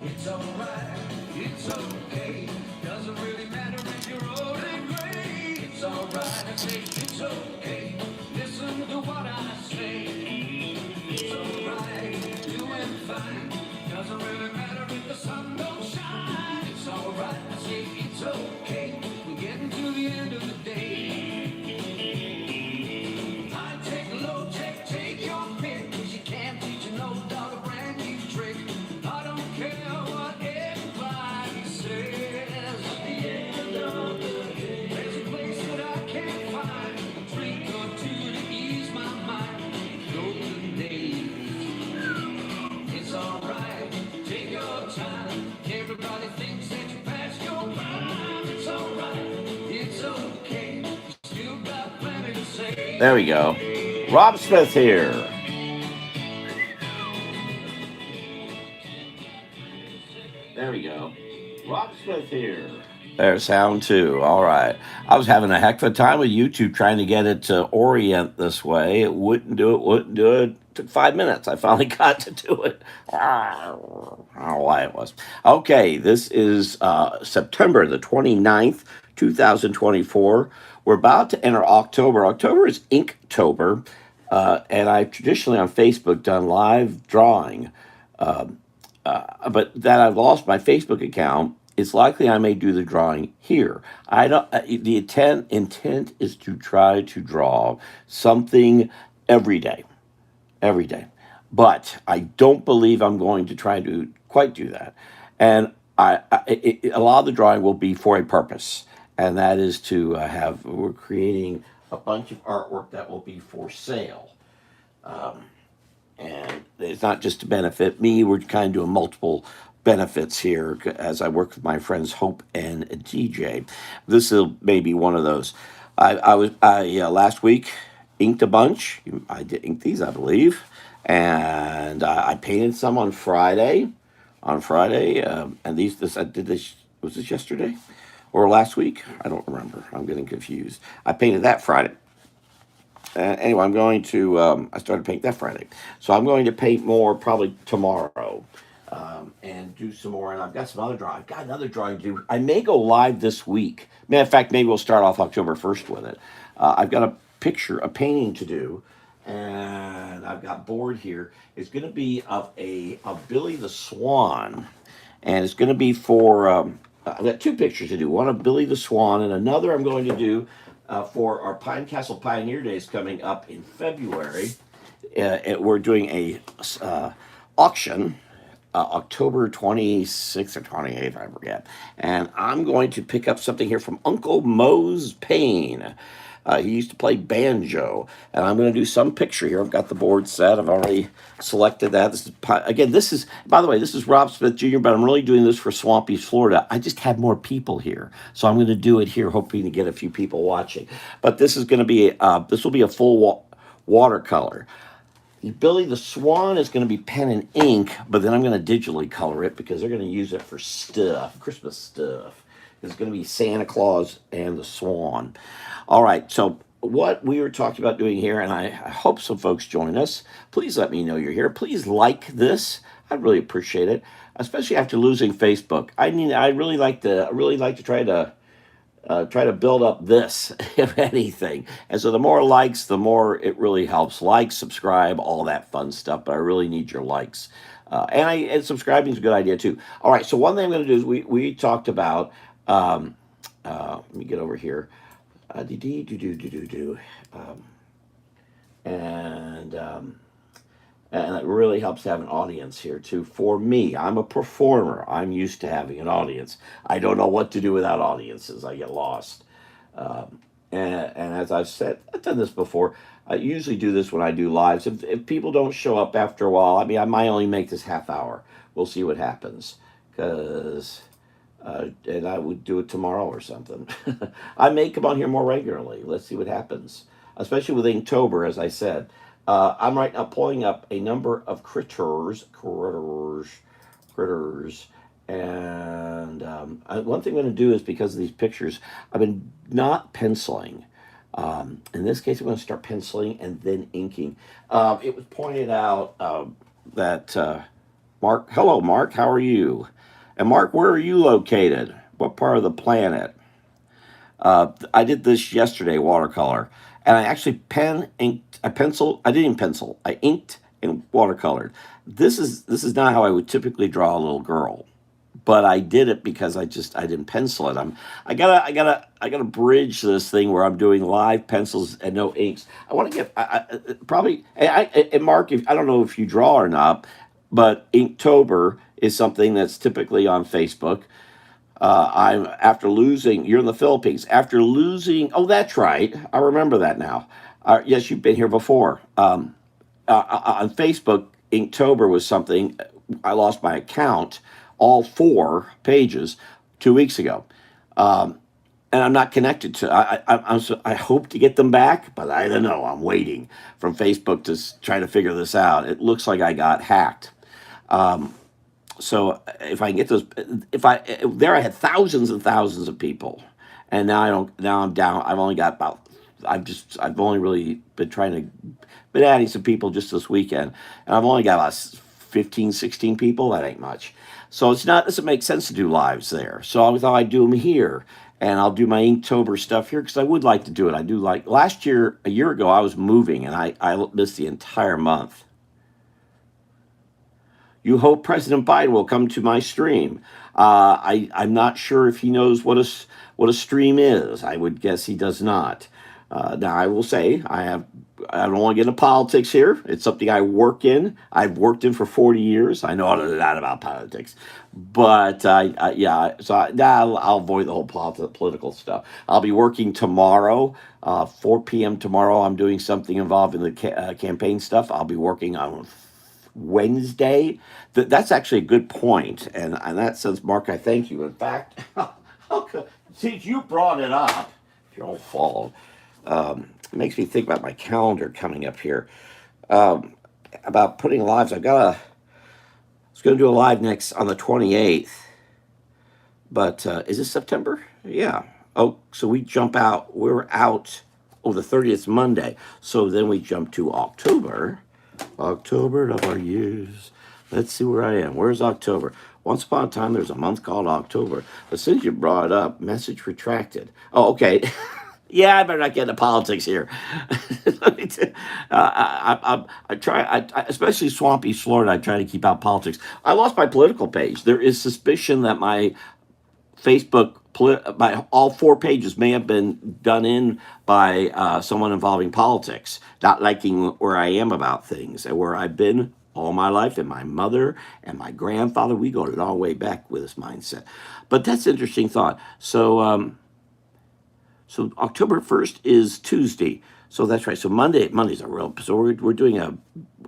It's alright, it's okay. Doesn't really matter if you're old and gray. It's alright, I say it's okay. Listen to what I say. It's alright, doing fine. Doesn't really matter if the sun don't shine. It's alright, I say it's okay. We're getting to the end of the day. I take a low check, take your pick. 'Cause you can't teach an old dog a brand new trick. I don't care what everybody says. At the end of the day, there's a place that I can't find. A drink or two to ease my mind. Golden days. It's alright, take your time. Everybody thinks that you passed your prime. It's alright, it's okay. You still got plenty to say. There we go. Rob Smith here. There we go. Rob Smith here. There's sound two. All right. I was having a heck of a time with YouTube trying to get it to orient this way. It wouldn't do it, wouldn't do it. It took 5 minutes. I finally got to do it. I don't know why it was. Okay, this is September the 29th, 2024. We're about to enter October. October is Inktober, and I've traditionally on Facebook done live drawing. But that I've lost my Facebook account, it's likely I may do the drawing here. I don't. The intent is to try to draw something every day, every day. But I don't believe I'm going to try to quite do that. And a lot of the drawing will be for a purpose, and that is to have. We're creating a bunch of artwork that will be for sale. Um, and it's not just to benefit me. We're kind of doing multiple benefits here as I work with my friends Hope and TJ. This will maybe one of those. I last week inked a bunch. I did ink these, I believe, and I painted some on Friday. On Friday, and I did this. Was this yesterday or last week? I don't remember. I'm getting confused. I painted that Friday. Anyway, I'm going to. I started painting that Friday, so I'm going to paint more probably tomorrow, and do some more. And I've got some other drawing. I've got another drawing to do. I may go live this week. Matter of fact, maybe we'll start off October 1st with it. I've got a painting to do, and I've got board here. It's going to be of Billy the Swan, and it's going to be for. I've got two pictures to do. One of Billy the Swan, and another I'm going to do for our Pine Castle Pioneer Days coming up in February. We're doing a auction, October 26th or 28th, I forget. And I'm going to pick up something here from Uncle Mose Payne. He used to play banjo, and I'm going to do some picture here. I've got the board set. I've already selected that. This is, by the way, this is Rob Smith Jr., but I'm really doing this for Swampy's, Florida. I just had more people here, so I'm going to do it here, hoping to get a few people watching. But this is going to be, this will be a full watercolor. Billy the Swan is going to be pen and ink, but then I'm going to digitally color it because they're going to use it for stuff, Christmas stuff. It's going to be Santa Claus and the Swan. All right, so what we were talking about doing here, and I hope some folks join us. Please let me know you're here. Please like this. I'd really appreciate it, especially after losing Facebook. I really like to try to build up this, if anything. And so the more likes, the more it really helps. Like, subscribe, all that fun stuff. But I really need your likes. And subscribing is a good idea too. All right. So one thing I'm going to do is we talked about. Let me get over here. Um, and and it really helps to have an audience here too. For me, I'm a performer. I'm used to having an audience. I don't know what to do without audiences. I get lost. And as I've said, I've done this before. I usually do this when I do lives. If people don't show up after a while, I mean, I might only make this half hour. We'll see what happens. Because and I would do it tomorrow or something. I may come on here more regularly. Let's see what happens. Especially with Inktober, as I said. I'm right now pulling up a number of critters. And one thing I'm going to do is because of these pictures, I've been not penciling. In this case, I'm going to start penciling and then inking. It was pointed out that Mark, hello, Mark, how are you? And Mark, where are you located? What part of the planet? I did this yesterday, watercolor, and I actually pen inked. I pencil. I didn't even pencil. I inked and watercolored. This is not how I would typically draw a little girl, but I did it because I didn't pencil it. I gotta bridge this thing where I'm doing live pencils and no inks. I want to get probably and Mark, if, I don't know if you draw or not, but Inktober is something that's typically on Facebook. I'm after losing. You're in the Philippines. After losing, oh, that's right. I remember that now. Yes, you've been here before. On Facebook, Inktober was something. I lost my account, all 4 pages, 2 weeks ago, and I'm not connected to. I hope to get them back, but I don't know. I'm waiting from Facebook to try to figure this out. It looks like I got hacked. So if I can get those, if I there I had thousands and thousands of people, and now I don't. Now I'm down. I've only got about. I've only really been trying to been adding some people just this weekend, and I've only got about 15, 16 people. That ain't much. So it's not doesn't make sense to do lives there. So I thought I'd do them here, and I'll do my Inktober stuff here because I would like to do it. I do like last year, a year ago, I was moving, and I missed the entire month. You hope President Biden will come to my stream. I'm not sure if he knows what a stream is. I would guess he does not. Now I will say I don't want to get into politics here. It's something I work in. I've worked in for 40 years. I know a lot about politics, but yeah. So I'll avoid the whole political stuff. I'll be working tomorrow, 4 p.m. tomorrow. I'm doing something involved in the campaign stuff. I'll be working on Wednesday. That's actually a good point, and in that sense, Mark, I thank you. In fact, since you brought it up, if you don't follow, it makes me think about my calendar coming up here. About putting lives. I was going to do a live next on the 28th, but is this September? Yeah. Oh, so we jump out. We're out. Oh, the 30th Monday. So then we jump to October. October of our years. Let's see where I am. Where's October? Once upon a time, there's a month called October. As soon as you brought it up, message retracted. Oh, okay. Yeah, I better not get into politics here. I try, especially swampy Florida. I try to keep out politics. I lost my political page. There is suspicion that my Facebook, by all 4 pages may have been done in by someone involving politics, not liking where I am about things and where I've been all my life. And my mother and my grandfather, we go a long way back with this mindset. But that's an interesting thought. So October 1st is Tuesday. So that's right. So Monday's a real. So we're doing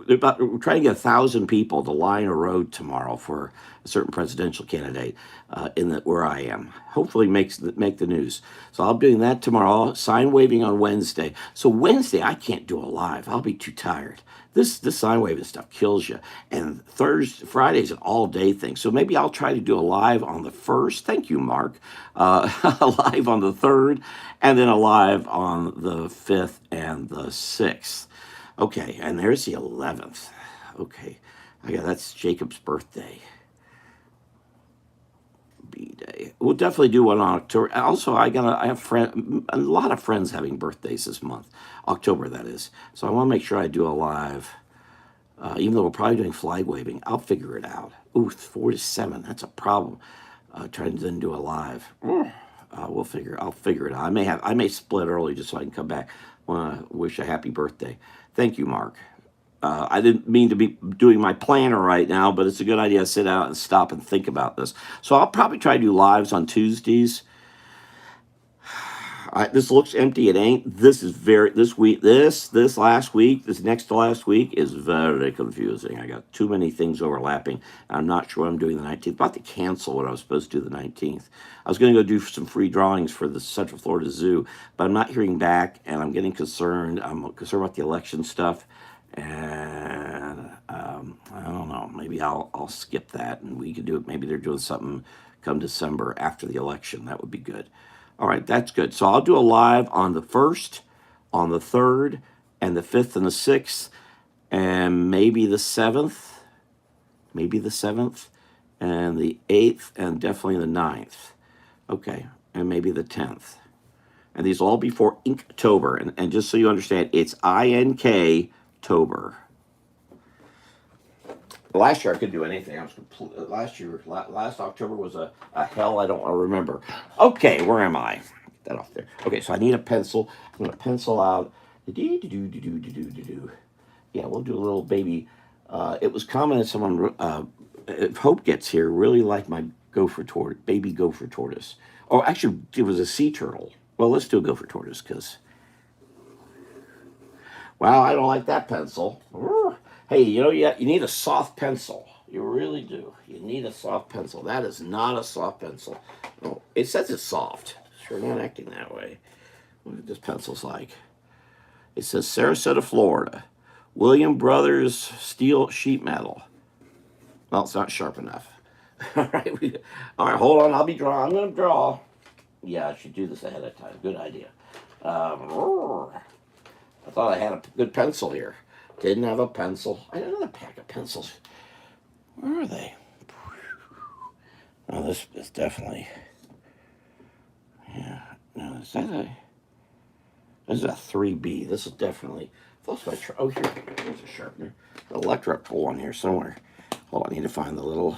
we're trying to get 1,000 people to line a road tomorrow for a certain presidential candidate where I am. Hopefully make the news. So I'll be doing that tomorrow. Sign waving on Wednesday. So Wednesday I can't do a live. I'll be too tired. This sign waving stuff kills you. And Friday's an all day thing. So maybe I'll try to do a live on the 1st. Thank you, Mark. A live on the 3rd, and then a live on the 5th and the 6th. Okay, and there's the 11th. Okay, that's Jacob's birthday. B-Day. We'll definitely do one on October. Also, I have a lot of friends having birthdays this month, October that is. So I want to make sure I do a live. Even though we're probably doing flag waving, I'll figure it out. Ooh, 4 to 7. That's a problem. Trying to then do a live. I'll figure it out. I may split early just so I can come back. Want to wish a happy birthday. Thank you, Mark. I didn't mean to be doing my planner right now, but it's a good idea to sit out and stop and think about this. So I'll probably try to do lives on Tuesdays. This looks empty. It ain't. This last week, this next to last week is very confusing. I got too many things overlapping. I'm not sure what I'm doing the 19th. I'm about to cancel what I was supposed to do the 19th. I was going to go do some free drawings for the Central Florida Zoo, but I'm not hearing back, and I'm getting concerned. I'm concerned about the election stuff, and I don't know. Maybe I'll skip that, and we could do it. Maybe they're doing something come December after the election. That would be good. All right, that's good. So I'll do a live on the 1st, on the 3rd, and the 5th and the 6th, and maybe the 7th. and the 8th, and definitely the 9th. Okay, and maybe the 10th. And these will all be for Inktober. And just so you understand, it's INK-tober. Last year I could do anything. I was last October was a hell I don't want to remember. Okay, where am I? Get that off there. Okay, so I need a pencil. I'm going to pencil out. Yeah, we'll do a little baby. It was commented someone, if Hope gets here, really like my baby gopher tortoise. Oh, actually, it was a sea turtle. Well, let's do a gopher tortoise because, wow, I don't like that pencil. Hey, you need a soft pencil. You really do. You need a soft pencil. That is not a soft pencil. Oh, it says it's soft. Sure not acting that way. What this pencil's like. It says Sarasota, Florida. William Brothers steel sheet metal. Well, it's not sharp enough. All right, hold on. I'll be drawing. I'm going to draw. Yeah, I should do this ahead of time. Good idea. I thought I had a good pencil here. Didn't have a pencil. I had another pack of pencils. Where are they? Oh, this is definitely. Yeah. No, is that a? This is a 3B. This is definitely. Here's a sharpener. An electric one here somewhere. Hold on, I need to find the little.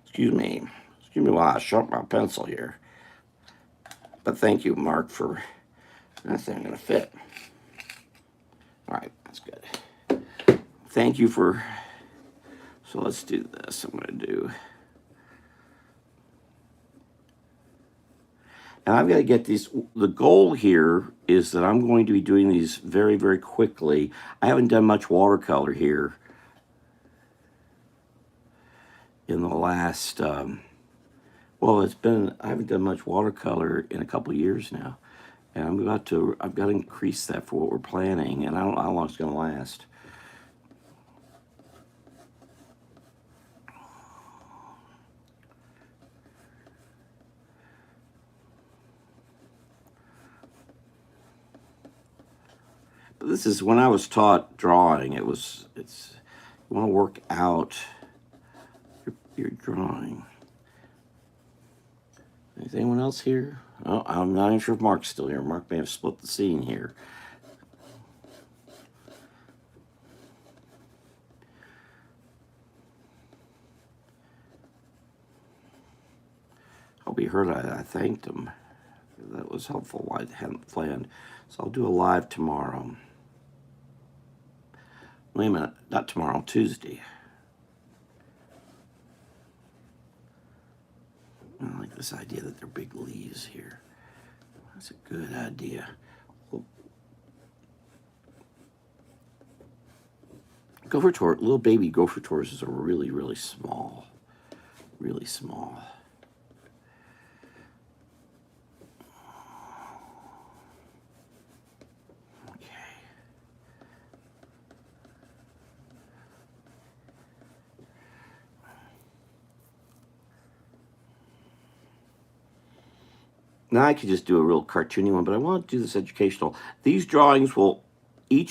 Excuse me while I sharpen my pencil here. But thank you, Mark, for. That thing gonna fit. All right, that's good. Thank you for. So let's do this. I'm gonna do. And I've got to get these. The goal here is that I'm going to be doing these very, very quickly. I haven't done much watercolor here in the last. Well, I haven't done much watercolor in a couple years now, and I've got to increase that for what we're planning, and I don't know how long it's going to last. But this is when I was taught drawing. You want to work out your drawing. Is anyone else here? Oh, I'm not even sure if Mark's still here. Mark may have split the scene here. Hope he heard I thanked him. That was helpful. I hadn't planned. So I'll do a live tomorrow. Wait a minute. Not tomorrow. Tuesday. I like this idea that they're big leaves here. That's a good idea. Little baby gopher tortoises are really, really small. Really small. Okay. Now I could just do a real cartoony one, but I want to do this educational. Each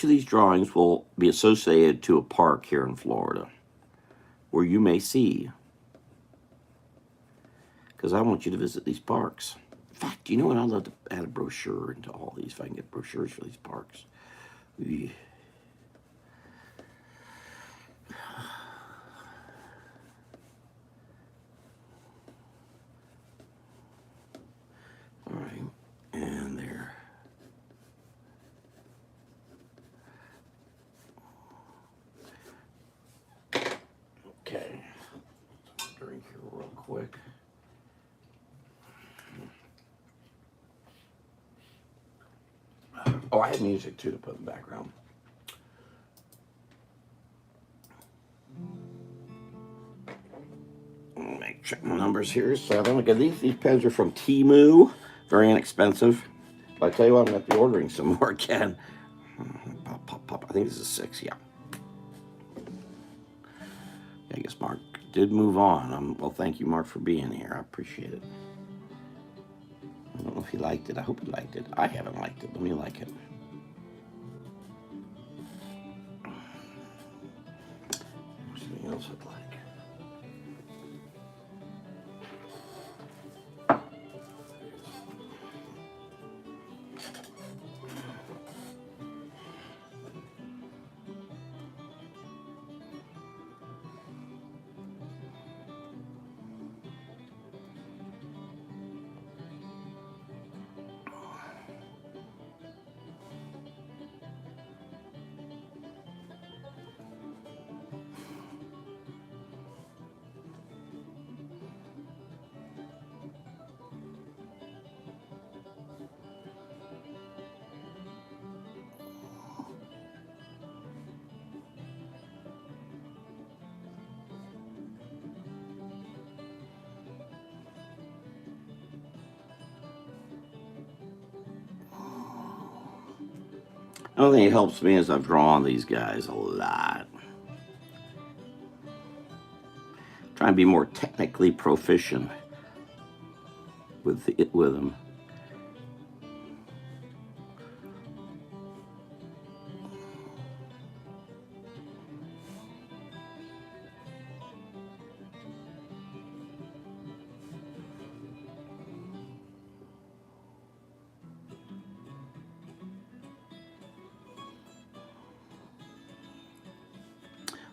of these drawings will be associated to a park here in Florida where you may see. Because I want you to visit these parks. In fact, you know what? I'd love to add a brochure into all these if I can get brochures for these parks. All right, and there. Okay, drink here real quick. Oh, I had music too to put in the background. Check my numbers here. 7. Look at these pens are from Temu. Very inexpensive. But I tell you what, I'm going to be ordering some more again. Pop. I think this is 6, yeah. I guess Mark did move on. Well, thank you, Mark, for being here. I appreciate it. I don't know if he liked it. I hope he liked it. I haven't liked it. Let me like it. Something else I'd like. The only thing that helps me is I've drawn these guys a lot. Trying to be more technically proficient with them.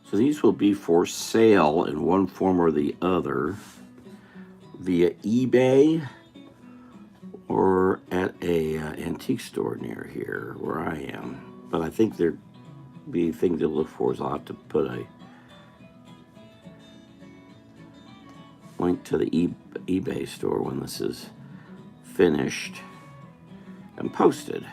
So these will be for sale in one form or the other via eBay or at a antique store near here where I am. But I think there'd be things to look for is I'll have to put a link to the eBay store when this is finished and posted.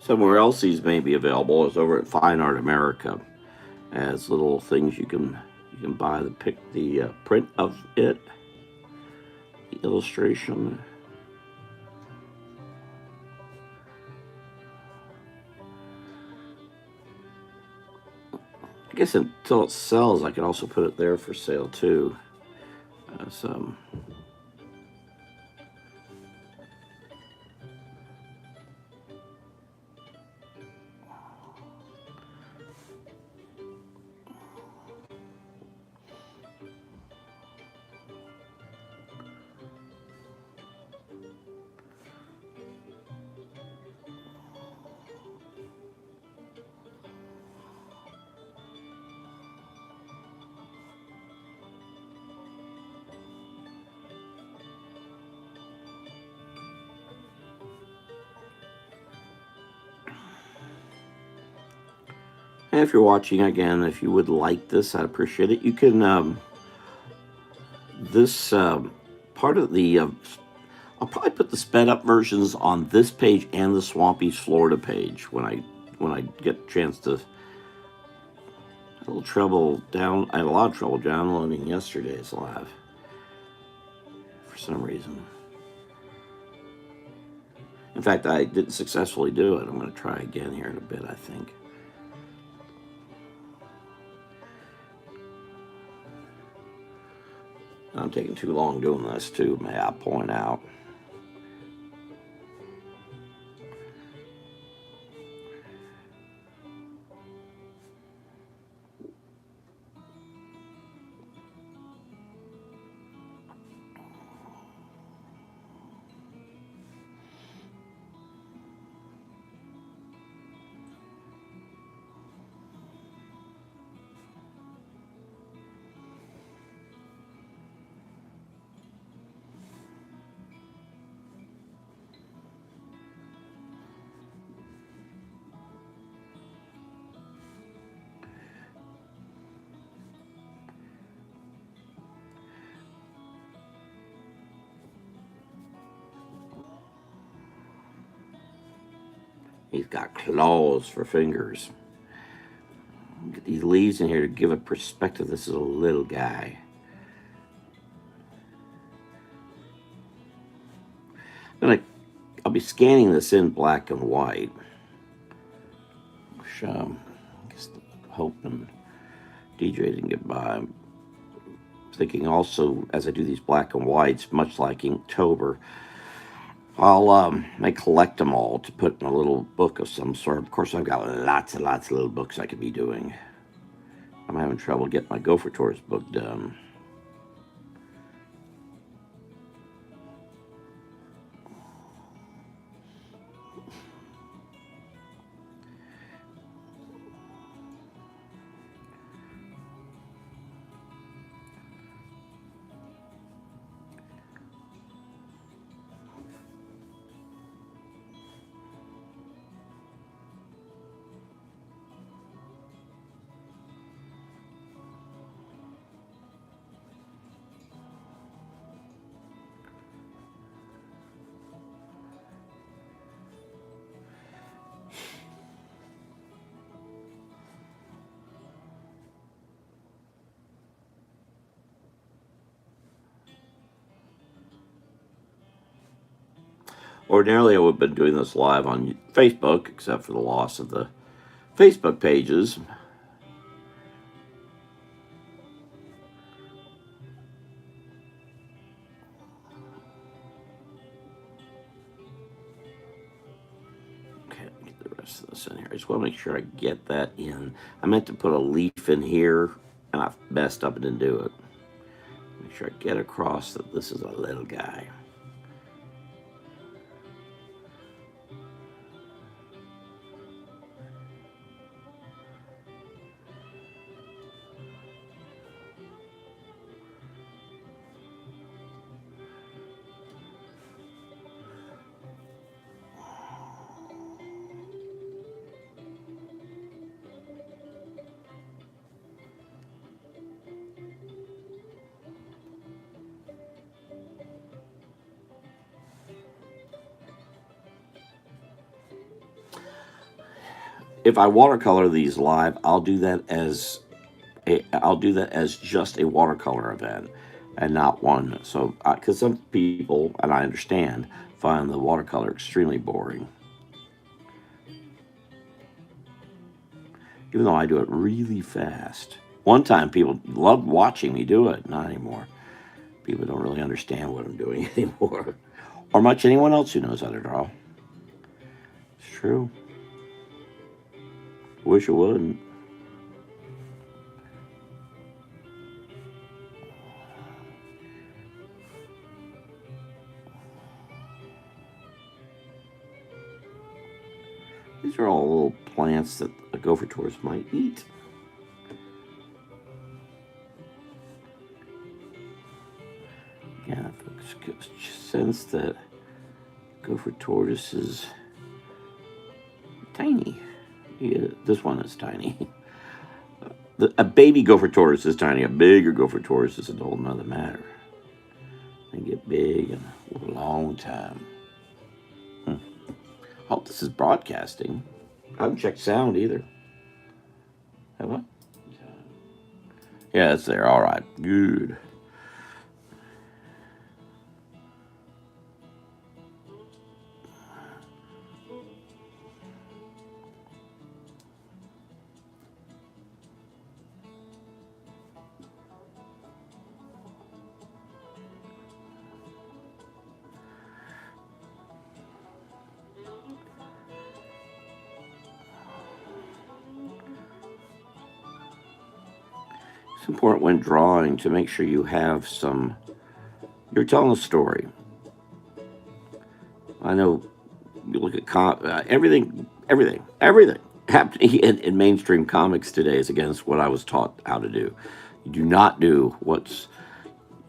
Somewhere else these may be available is over at Fine Art America as little things you can buy the print of it, the illustration. I guess until it sells, I could also put it there for sale too. So. And if you're watching again, if you would like this, I'd appreciate it. You can this part of the I'll probably put the sped up versions on this page and the Swampy's Florida page when I get a chance to. I had a lot of trouble downloading yesterday's live for some reason. In fact, I didn't successfully do it. I'm going to try again here in a bit, I think. I'm taking too long doing this too, may I point out. He's got claws for fingers. Get these leaves in here to give a perspective. This is a little guy. I'll be scanning this in black and white. Which, I guess hoping DJ didn't get by. I'm thinking also, as I do these black and whites, much like Inktober, I collect them all to put in a little book of some sort. Of course, I've got lots and lots of little books I could be doing. I'm having trouble getting my Gopher Tours book done. Ordinarily, I would have been doing this live on Facebook, except for the loss of the Facebook pages. Okay, let me get the rest of this in here. I just want to make sure I get that in. I meant to put a leaf in here, and I messed up and didn't do it. Make sure I get across that this is a little guy. If I watercolor these live, I'll do that as just a watercolor event and not one. So, because some people, and I understand, find the watercolor extremely boring. Even though I do it really fast. One time people loved watching me do it. Not anymore. People don't really understand what I'm doing anymore. Or much anyone else who knows how to draw. It's true. Wish it wouldn't. These are all little plants that a Gopher Taurus might eat. Yeah, folks, sense that Gopher Tortoise is tiny. Yeah, this one is tiny. A baby Gopher Tortoise is tiny. A bigger Gopher Tortoise is a whole nother matter. They get big in a long time. I hope this is broadcasting. I haven't checked sound either. Have I? Yeah, it's there. All right. Good. It's important when drawing to make sure you have some, you're telling a story. I know you look at everything happening in mainstream comics today is against what I was taught how to do. You do not do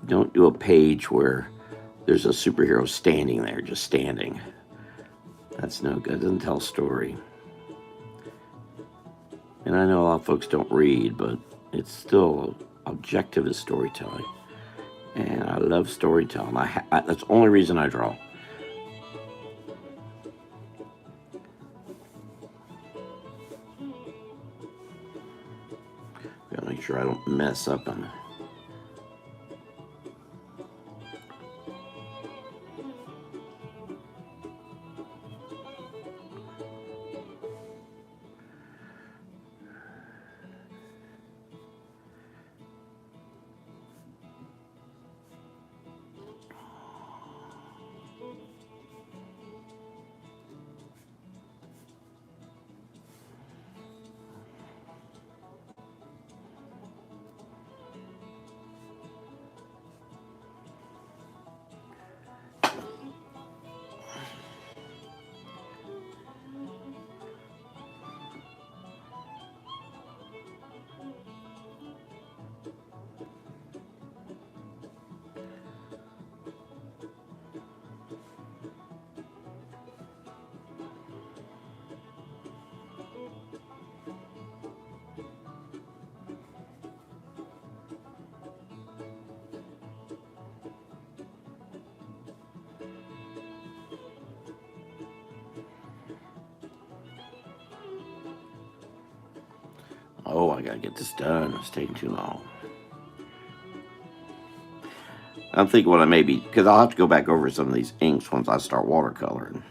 don't do a page where there's a superhero standing there, just standing. That's no good. It doesn't tell a story. And I know a lot of folks don't read, but it's still objective as storytelling. And I love storytelling. That's the only reason I draw. I don't mess up on it. Oh, I gotta get this done. It's taking too long. I'm thinking what I maybe, because I'll have to go back over some of these inks once I start watercoloring.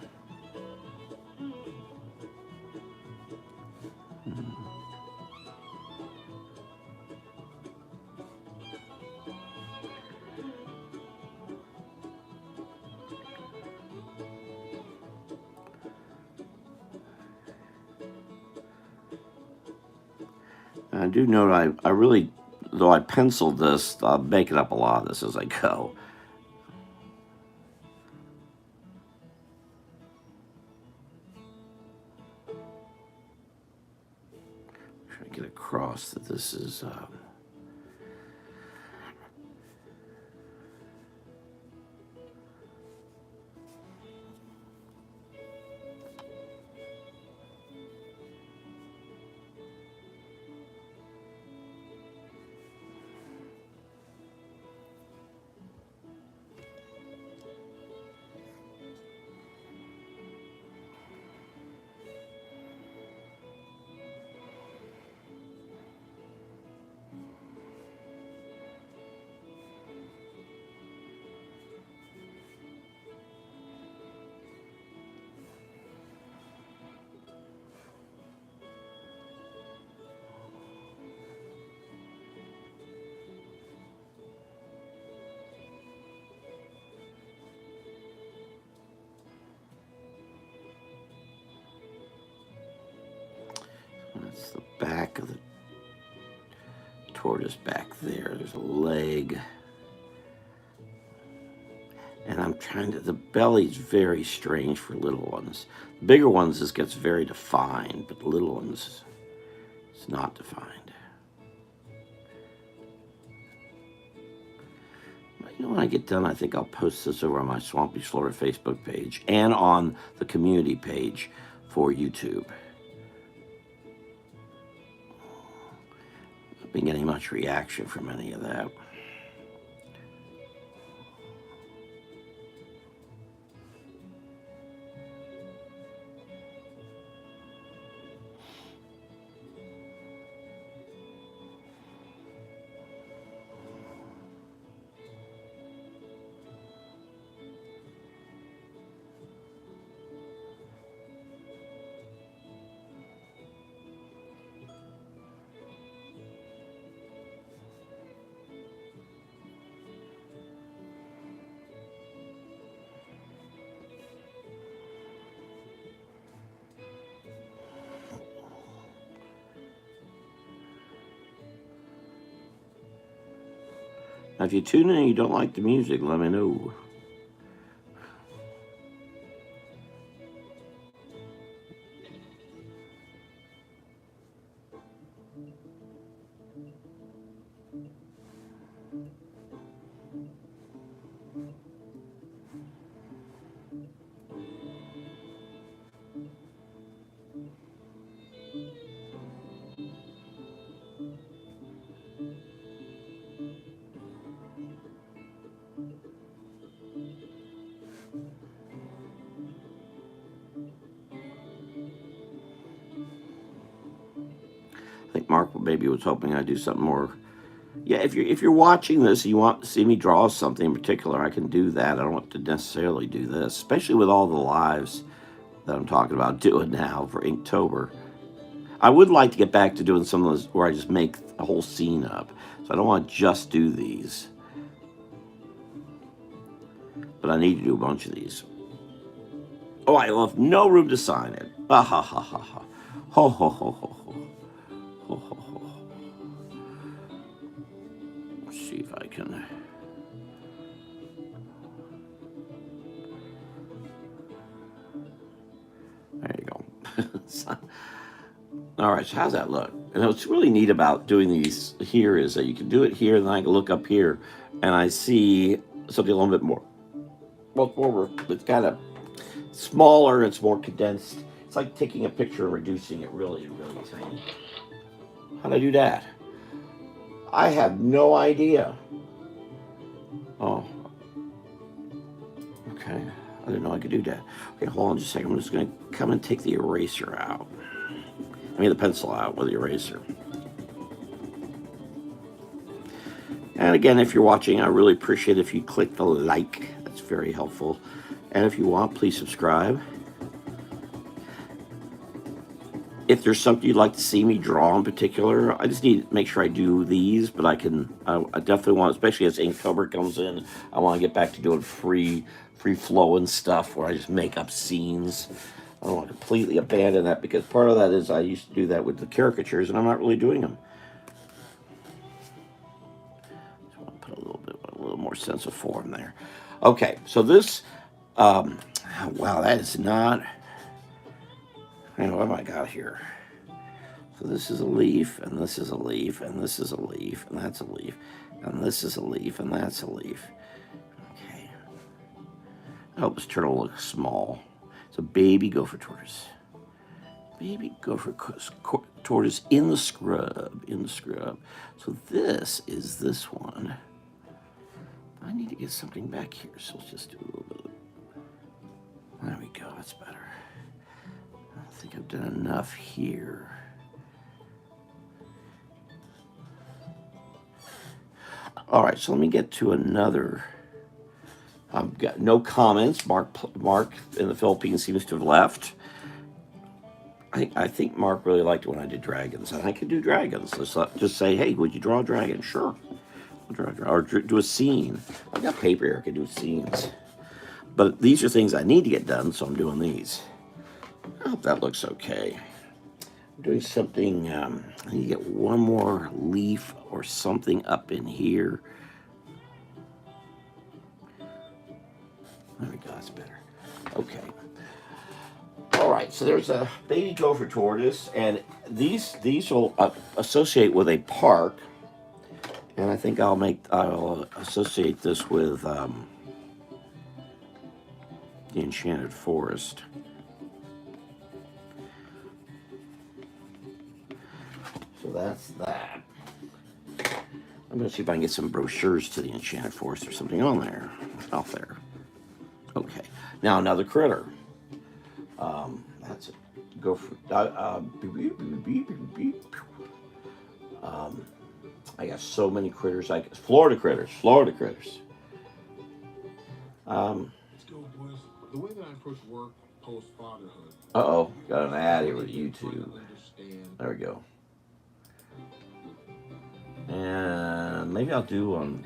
I do note I really, though I penciled this, I'm making up a lot of this as I go. Trying to get across that this is... That's the back of the tortoise back there. There's a leg. And I'm trying to, the belly's very strange for little ones. The bigger ones, this gets very defined, but the little ones, it's not defined. You know, when I get done, I think I'll post this over on my Swampy Florida Facebook page and on the community page for YouTube. I haven't been getting much reaction from any of that. Now, if you tune in and you don't like the music, let me know. I think Mark maybe was hoping I'd do something more Yeah, if you're watching this and you want to see me draw something in particular, I can do that. I don't want to necessarily do this, especially with all the lives that I'm talking about doing now for Inktober. I would like to get back to doing some of those where I just make a whole scene up. So I don't want to just do these, but I need to do a bunch of these. Oh, I love no room to sign it. Ah ha ha ha ha. Ho ho ho ho ho. Ho ho ho. Let's see if I can. There you go. All right, so how's that look? And what's really neat about doing these here is that you can do it here, and then I can look up here, and I see something a little bit more. Well, it's kind of smaller, it's more condensed. It's like taking a picture and reducing it really, really tiny. How'd I do that? I have no idea. Oh, okay. I didn't know I could do that. Okay, hold on just a second. I'm just going to come and take the eraser out. I mean, the pencil out with the eraser. And again, if you're watching, I really appreciate it if you click the like. That's very helpful. And if you want, please subscribe. If there's something you'd like to see me draw in particular, I just need to make sure I do these, but I definitely want, especially as Inktober comes in, I want to get back to doing free flowing stuff where I just make up scenes. I don't want to completely abandon that because part of that is I used to do that with the caricatures and I'm not really doing them. So I want to put a little more sense of form there. Okay, so this, wow, that is not. What have I got here? So this is a leaf, and this is a leaf, and this is a leaf, and that's a leaf, and this is a leaf, and that's a leaf. Okay. I hope this turtle looks small. It's a baby gopher tortoise. Baby gopher tortoise in the scrub, So this is this one. I need to get something back here, so let's just do a little bit of. There we go, that's better. I think I've done enough here. All right, so let me get to another. I've got no comments. Mark in the Philippines seems to have left. I think Mark really liked it when I did dragons, and I could do dragons. Let's just say, hey, would you draw a dragon? Sure. I'll draw or do a scene. I've got paper here. I could do scenes. But these are things I need to get done, so I'm doing these. I hope that looks okay. I'm doing something, I need to get one more leaf or something up in here. There we go, that's better. Okay. All right, so there's a baby gopher tortoise, and these will associate with a park. And I think I'll associate this with the Enchanted Forest. So that's that. I'm going to see if I can get some brochures to the Enchanted Forest or something on there, out there. Okay, now another critter. That's it. Go for. I got so many critters. Florida critters. Let's go, boys. The way that I approach work post fatherhood. Got an ad here with YouTube. There we go. And maybe I'll do on,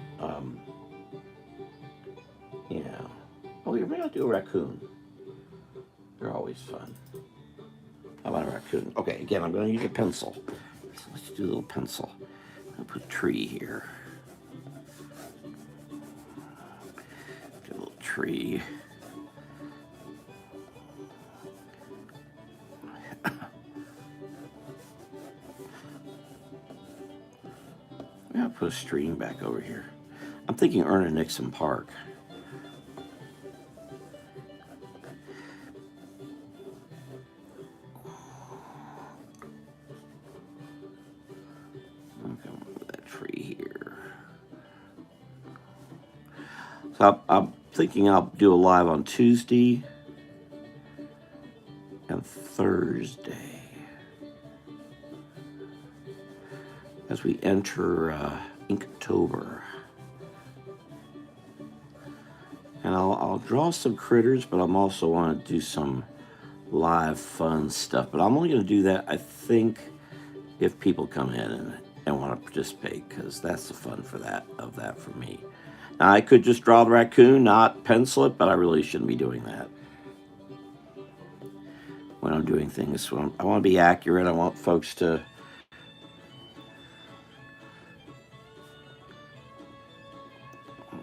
yeah. Oh, maybe I'll do a raccoon. They're always fun. How about a raccoon? Okay, again, I'm going to use a pencil. So let's do a little pencil. I'll put a tree here. Do a little tree. I'll put a stream back over here. I'm thinking Erna Nixon Park. So I'm thinking I'll do a live on Tuesday and Thursday as we enter Inktober. And I'll draw some critters, but I'm also want to do some live fun stuff. But I'm only going to do that, I think, if people come in and want to participate, because that's the fun for that for me. Now, I could just draw the raccoon, not pencil it, but I really shouldn't be doing that when I'm doing things. I want to be accurate. I want folks to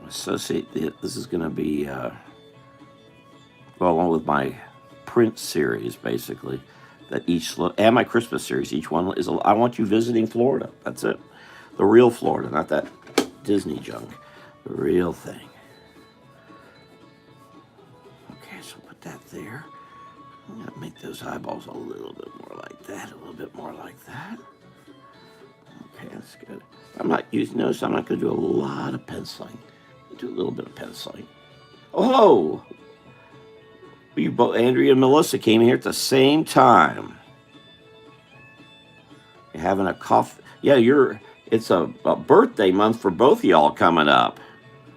associate. This is going to be along with my print series, basically. That each and my Christmas series, each one is. I want you visiting Florida. That's it, the real Florida, not that Disney junk. The real thing. Okay, so put that there. I'm gonna make those eyeballs a little bit more like that, a little bit more like that. Okay, that's good. I'm not using those. I'm not gonna do a lot of penciling. Do a little bit of penciling. Oh, you both, Andrea and Melissa, came here at the same time. You're having a coffee. Yeah, it's a birthday month for both of y'all coming up.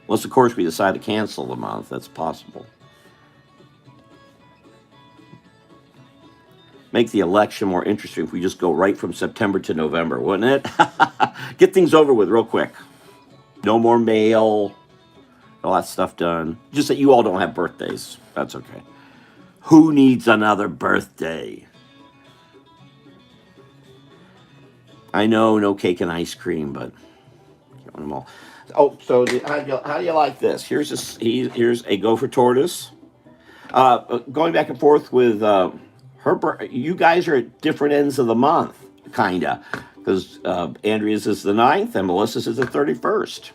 Unless, of course, we decide to cancel the month. That's possible. Make the election more interesting if we just go right from September to November, wouldn't it? Get things over with real quick. No more mail. All that stuff done. Just that you all don't have birthdays. That's okay. Who needs another birthday? I know, no cake and ice cream, but get them all. Oh, so how do you like this? Here's a gopher tortoise. Going back and forth with you guys are at different ends of the month, kinda, because Andrea's is the 9th and Melissa's is the 31st.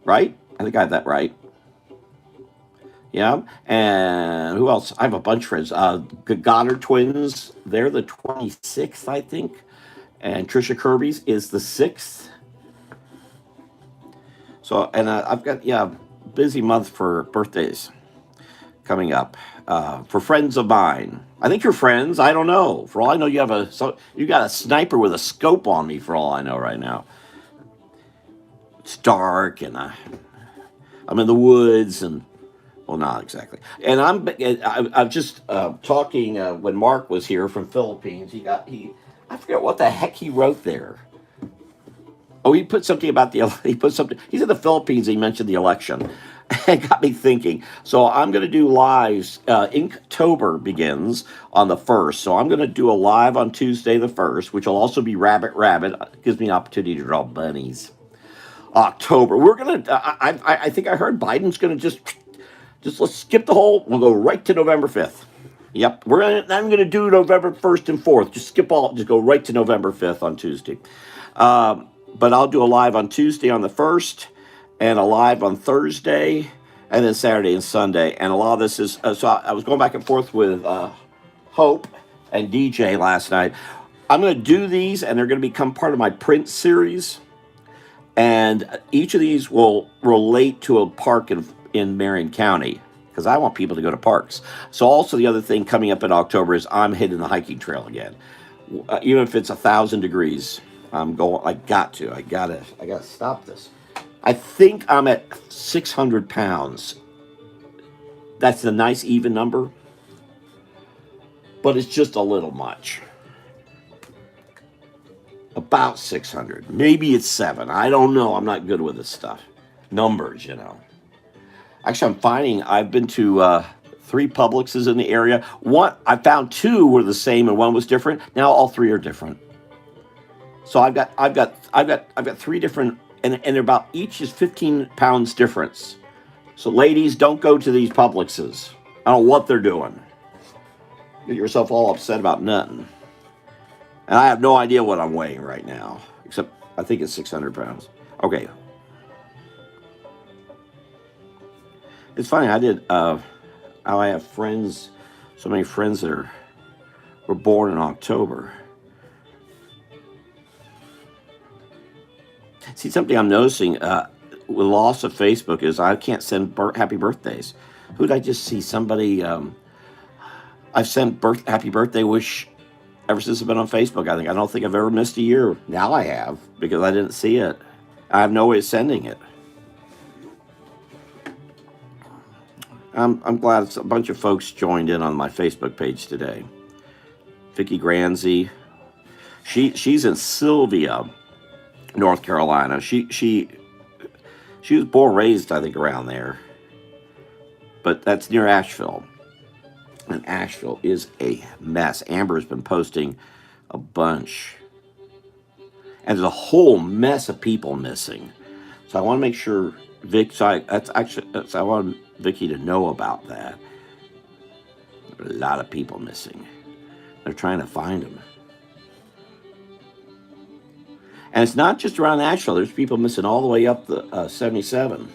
Right? I think I have that right. Yeah. And who else? I have a bunch of friends. Goddard twins, they're the 26th, I think. And Trisha Kirby's is the 6th. So, and I've got, busy month for birthdays coming up for friends of mine. I think you're friends. I don't know. For all I know, you got a sniper with a scope on me. For all I know, right now, it's dark and I'm in the woods and. Well, not exactly. And I'm just talking when Mark was here from Philippines. I forget what the heck he wrote there. Oh, he put something about he's in the Philippines. He mentioned the election. It got me thinking. So I'm going to do lives. Inktober begins on the 1st. So I'm going to do a live on Tuesday the 1st, which will also be Rabbit. Gives me an opportunity to draw bunnies. October. We're going to, I think I heard Biden's going to just let's skip the whole. We'll go right to November 5th. Yep, I'm going to do November 1st and 4th. Just go right to November 5th on Tuesday. But I'll do a live on Tuesday on the 1st, and a live on Thursday, and then Saturday and Sunday. And a lot of this is so I was going back and forth with Hope and DJ last night. I'm going to do these, and they're going to become part of my print series. And each of these will relate to a park in Marion County, because I want people to go to parks. So also the other thing coming up in October is I'm hitting the hiking trail again. Even if it's 1,000 degrees, I'm going. I gotta stop this. I think I'm at 600 pounds. That's a nice even number, but it's just a little much. About 600. Maybe it's 7. I don't know. I'm not good with this stuff. Numbers, Actually, I'm finding I've been to 3 Publixes in the area. I found 2 were the same and one was different. Now all 3 are different. So I've got 3 different, and they're about, each is 15 pounds difference. So ladies, don't go to these Publixes. I don't know what they're doing. Get yourself all upset about nothing. And I have no idea what I'm weighing right now, except I think it's 600 pounds. Okay. It's funny, I have friends, so many friends that were born in October. See, something I'm noticing with loss of Facebook is I can't send happy birthdays. Who did I just see? Somebody, I've sent happy birthday wish ever since I've been on Facebook. I don't think I've ever missed a year. Now I have, because I didn't see it. I have no way of sending it. I'm glad a bunch of folks joined in on my Facebook page today. Vicki Granzi, she's in Sylvia, North Carolina. She was born raised, I think, around there, but that's near Asheville. And Asheville is a mess. Amber's been posting a bunch, and there's a whole mess of people missing. So I want to make sure I want Vicki to know about that. There are a lot of people missing. They're trying to find them. And it's not just around Asheville. There's people missing all the way up the 77,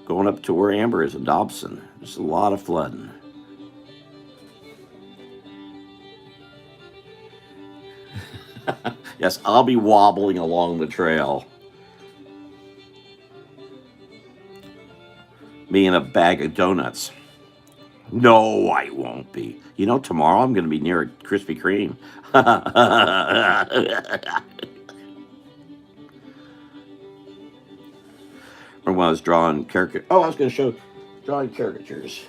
going up to where Amber is in Dobson. There's a lot of flooding. Yes, I'll be wobbling along the trail. Me and a bag of donuts. No, I won't be. You know, tomorrow I'm going to be near a Krispy Kreme. When I was drawing caricatures. Oh, I was going to show drawing caricatures.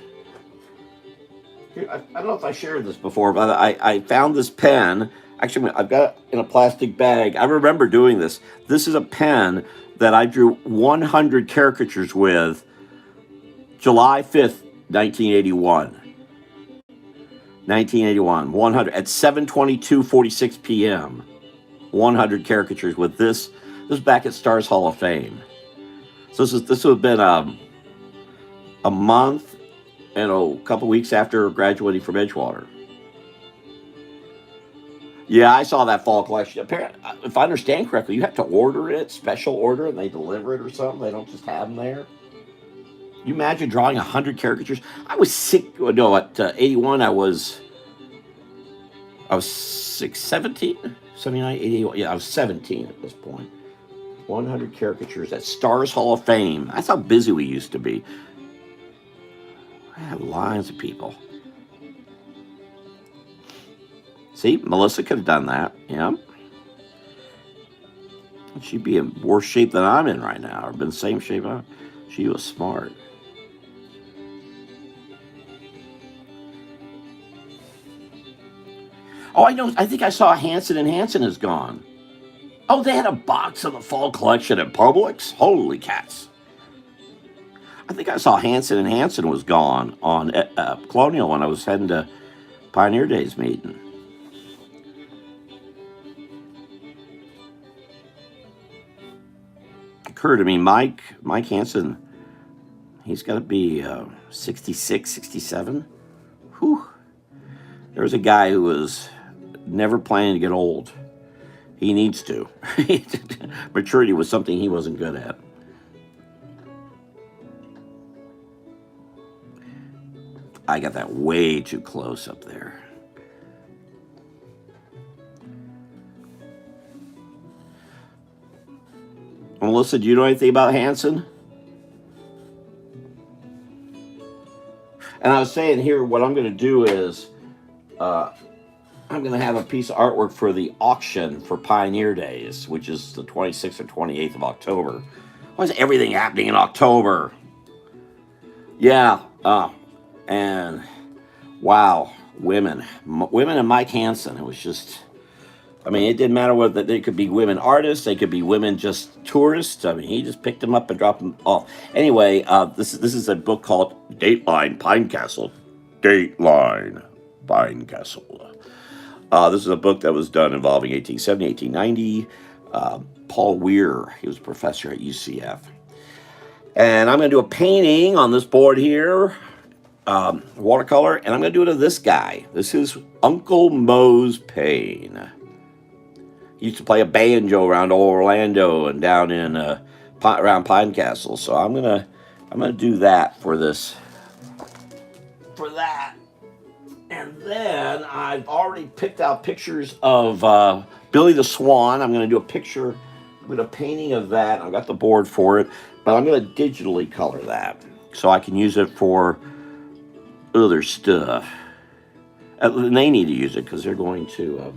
Here, I don't know if I shared this before, but I found this pen. Actually, I've got it in a plastic bag. I remember doing this. This is a pen that I drew 100 caricatures with July 5th, 1981. 1981, 100 at 7:22:46 p.m. 100 caricatures with this. This is back at Stars Hall of Fame. So this would have been a month and a couple weeks after graduating from Edgewater. Yeah, I saw that fall collection. Apparently, if I understand correctly, you have to order it, special order, and they deliver it or something. They don't just have them there. You imagine drawing 100 caricatures? I was sick. No, at 81, I was 17, 79, 81. Yeah, I was 17 at this point. 100 caricatures at Stars Hall of Fame. That's how busy we used to be. I had lines of people. See, Melissa could have done that. Yeah. She'd be in worse shape than I'm in right now, or been the same shape. She was smart. Oh, I know. I think I saw Hanson and Hanson is gone. Oh, they had a box of the fall collection at Publix. Holy cats! I think I saw Hanson and Hanson was gone on Colonial when I was heading to Pioneer Days meeting. Occurred to me, Mike Hanson, he's got to be 66, 67. Whew. There was a guy who was never planning to get old. He needs to. Maturity was something he wasn't good at. I got that way too close up there. Melissa, do you know anything about Hanson? And I was saying here, what I'm going to do is I'm going to have a piece of artwork for the auction for Pioneer Days, which is the 26th or 28th of October. Why is everything happening in October? Yeah. And wow, women and Mike Hanson. It was just, I mean, it didn't matter whether they could be women artists, they could be women just tourists. I mean, he just picked them up and dropped them off. Anyway, this is a book called Dateline Pinecastle. Dateline Pinecastle. This is a book that was done involving 1870, 1890. Paul Weir, he was a professor at UCF. And I'm going to do a painting on this board here, watercolor, and I'm going to do it of this guy. This is Uncle Mose Payne. He used to play a banjo around Orlando and down in around Pinecastle. So I'm gonna do that for this. For that. And then I've already picked out pictures of Billy the Swan. I'm going to do a picture with a painting of that. I've got the board for it, but I'm going to digitally color that so I can use it for other stuff. And they need to use it because they're going to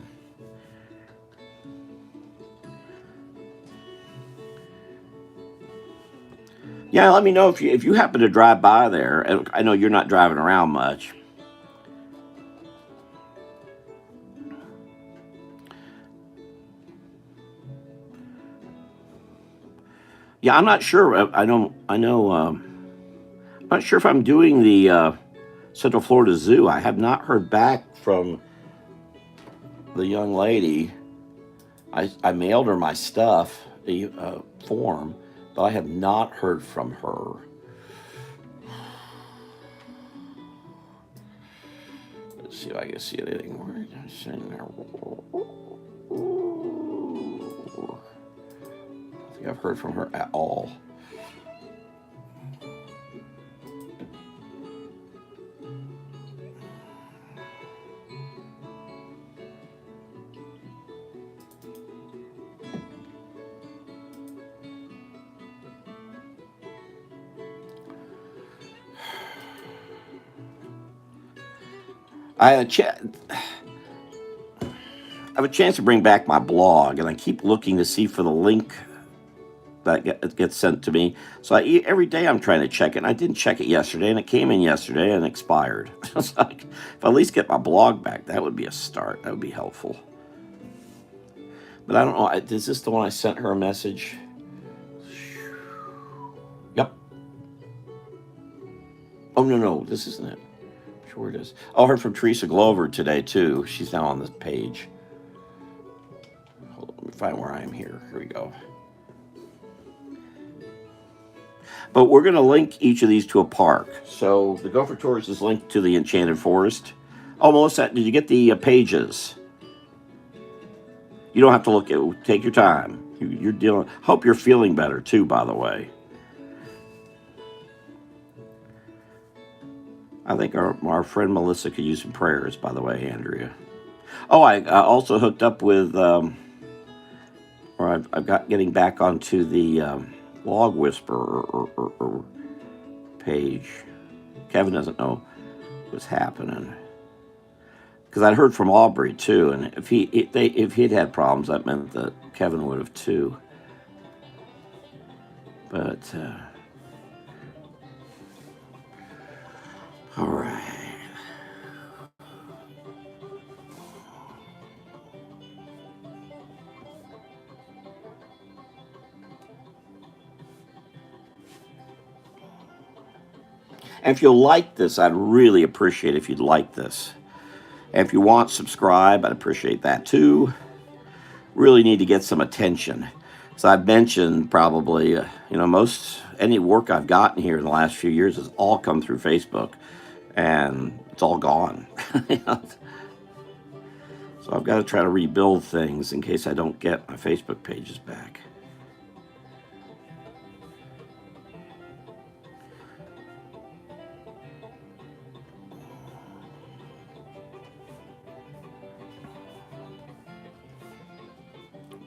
Yeah, let me know if you happen to drive by there. And I know you're not driving around much. Yeah, I'm not sure. I don't. I know. I'm not sure if I'm doing the Central Florida Zoo. I have not heard back from the young lady. I mailed her my stuff, the form, but I have not heard from her. Let's see if I can see anything. Where did I send her? I don't think I've heard from her at all. I had I have a chance to bring back my blog, and I keep looking to see for the link that gets sent to me. So every day I'm trying to check it. And I didn't check it yesterday, and it came in yesterday and expired. It's like, if I at least get my blog back, that would be a start. That would be helpful. But I don't know. Is this the one I sent her a message? Yep. Oh, no, this isn't it. I'm sure it is. Oh, I heard from Teresa Glover today, too. She's now on this page. Hold on, let me find where I am here. Here we go. But we're going to link each of these to a park. So the Gopher Tours is linked to the Enchanted Forest. Oh, Melissa, did you get the pages? You don't have to look at it. Take your time. You're dealing. Hope you're feeling better too, by the way. I think our friend Melissa could use some prayers, by the way, Andrea. Oh, I also hooked up with, or I've got getting back onto the Log Whisperer or page. Kevin doesn't know what's happening because I'd heard from Aubrey too, and if he'd had problems, that meant that Kevin would have too. But all right. And if you like this, I'd really appreciate if you'd like this. And if you want, subscribe. I'd appreciate that too. Really need to get some attention. So I've mentioned probably, most any work I've gotten here in the last few years has all come through Facebook, and it's all gone. So I've got to try to rebuild things in case I don't get my Facebook pages back.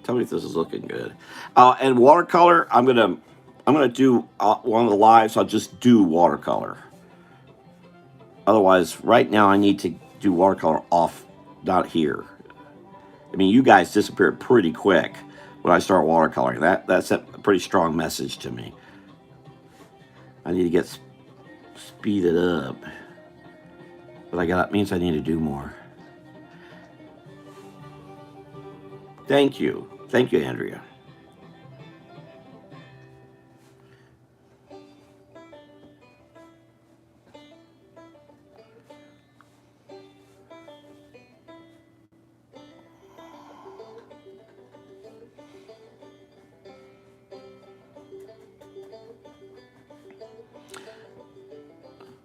Tell me if this is looking good. And watercolor, I'm gonna do one of the lives. I'll just do watercolor. Otherwise, right now I need to do watercolor off, not here. I mean, you guys disappeared pretty quick when I start watercoloring. That's a pretty strong message to me. I need to get speeded up, but that means I need to do more. Thank you, Andrea.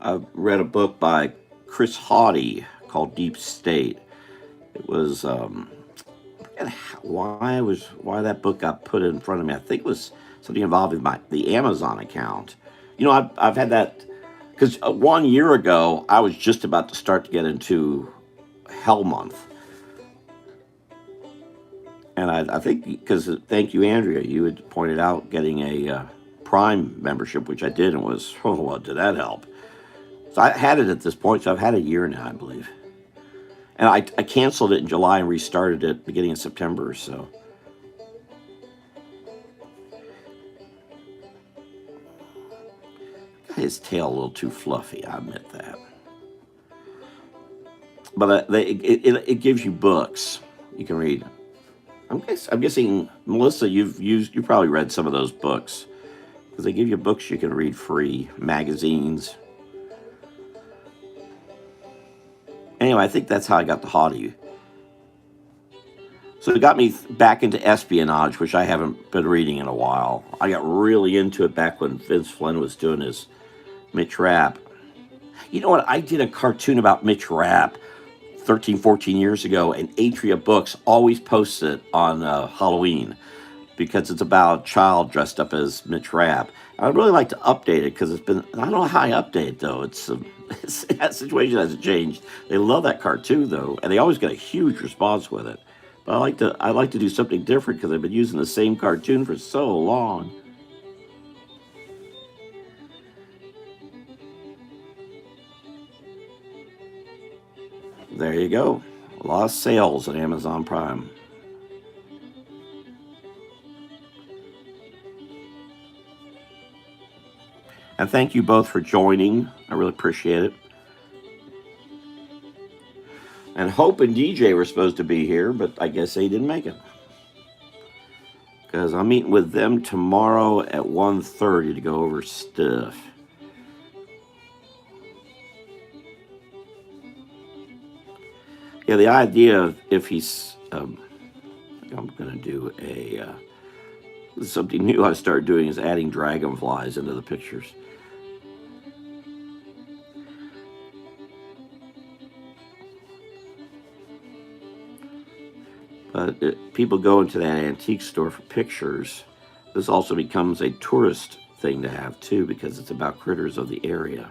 I read a book by Chris Haughey called Deep State. It was why that book got put in front of me. I think it was something involving the Amazon account. I've had that because 1 year ago I was just about to start to get into Hell Month, and I think because thank you, Andrea, you had pointed out getting a Prime membership, which I did, and did that help? So I had it at this point, so I've had a year now, I believe. And I canceled it in July and restarted it beginning of September, so. his tail a little too fluffy. I admit that. But it gives you books you can read. I'm guessing, Melissa, you probably read some of those books because they give you books you can read free, magazines. Anyway, I think that's how I got the haughty. So it got me back into espionage, which I haven't been reading in a while. I got really into it back when Vince Flynn was doing his Mitch Rapp. You know what? I did a cartoon about Mitch Rapp 13, 14 years ago, and Atria Books always posts it on Halloween because it's about a child dressed up as Mitch Rapp. I'd really like to update it because it's been, I don't know how I update it though. That situation hasn't changed. They love that cartoon though, and they always get a huge response with it. But I like to do something different because I've been using the same cartoon for so long. There you go. Lost sales on Amazon Prime. And thank you both for joining. I really appreciate it. And Hope and DJ were supposed to be here, but I guess they didn't make it. Because I'm meeting with them tomorrow at 1:30 to go over stuff. Yeah, the idea of if he's... I'm going to do something new I started doing is adding dragonflies into the pictures. But people go into that antique store for pictures. This also becomes a tourist thing to have too because it's about critters of the area.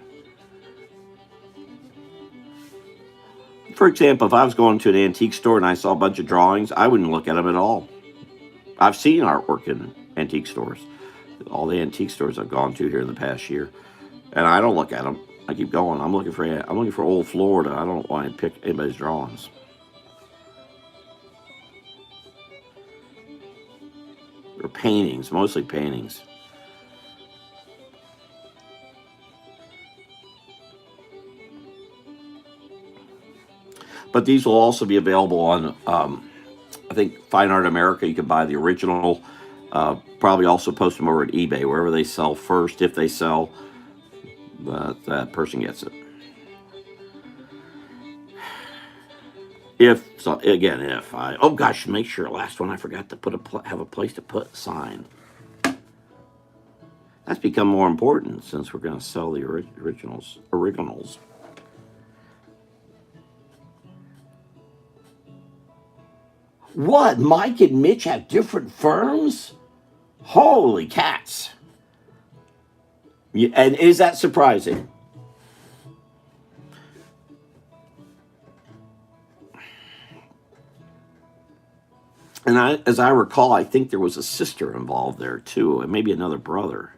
For example, if I was going to an antique store and I saw a bunch of drawings, I wouldn't look at them at all. I've seen artwork in antique stores. All the antique stores I've gone to here in the past year. And I don't look at them. I keep going. I'm looking for old Florida. I don't want to pick anybody's drawings. Or paintings, mostly paintings. But these will also be available on, I think, Fine Art America. You can buy the original. Probably also post them over at eBay, wherever they sell first. If they sell, that person gets it. Oh gosh, make sure, last one I forgot to have a place to put a sign. That's become more important since we're going to sell the originals. What? Mike and Mitch have different firms? Holy cats. And is that surprising? And as I recall, I think there was a sister involved there too, and maybe another brother.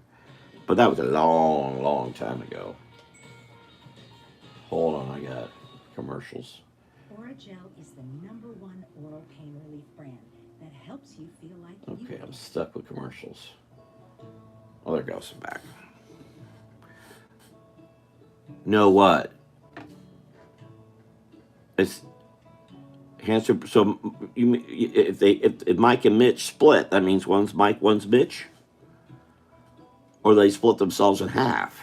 But that was a long, long time ago. Hold on, I got commercials. Orajel is the #1 oral pain relief brand that helps you feel like Okay, I'm stuck with commercials. Oh, there goes. I'm back. Know what? It's Hanson. So if Mike and Mitch split, that means one's Mike, one's Mitch, or they split themselves in half.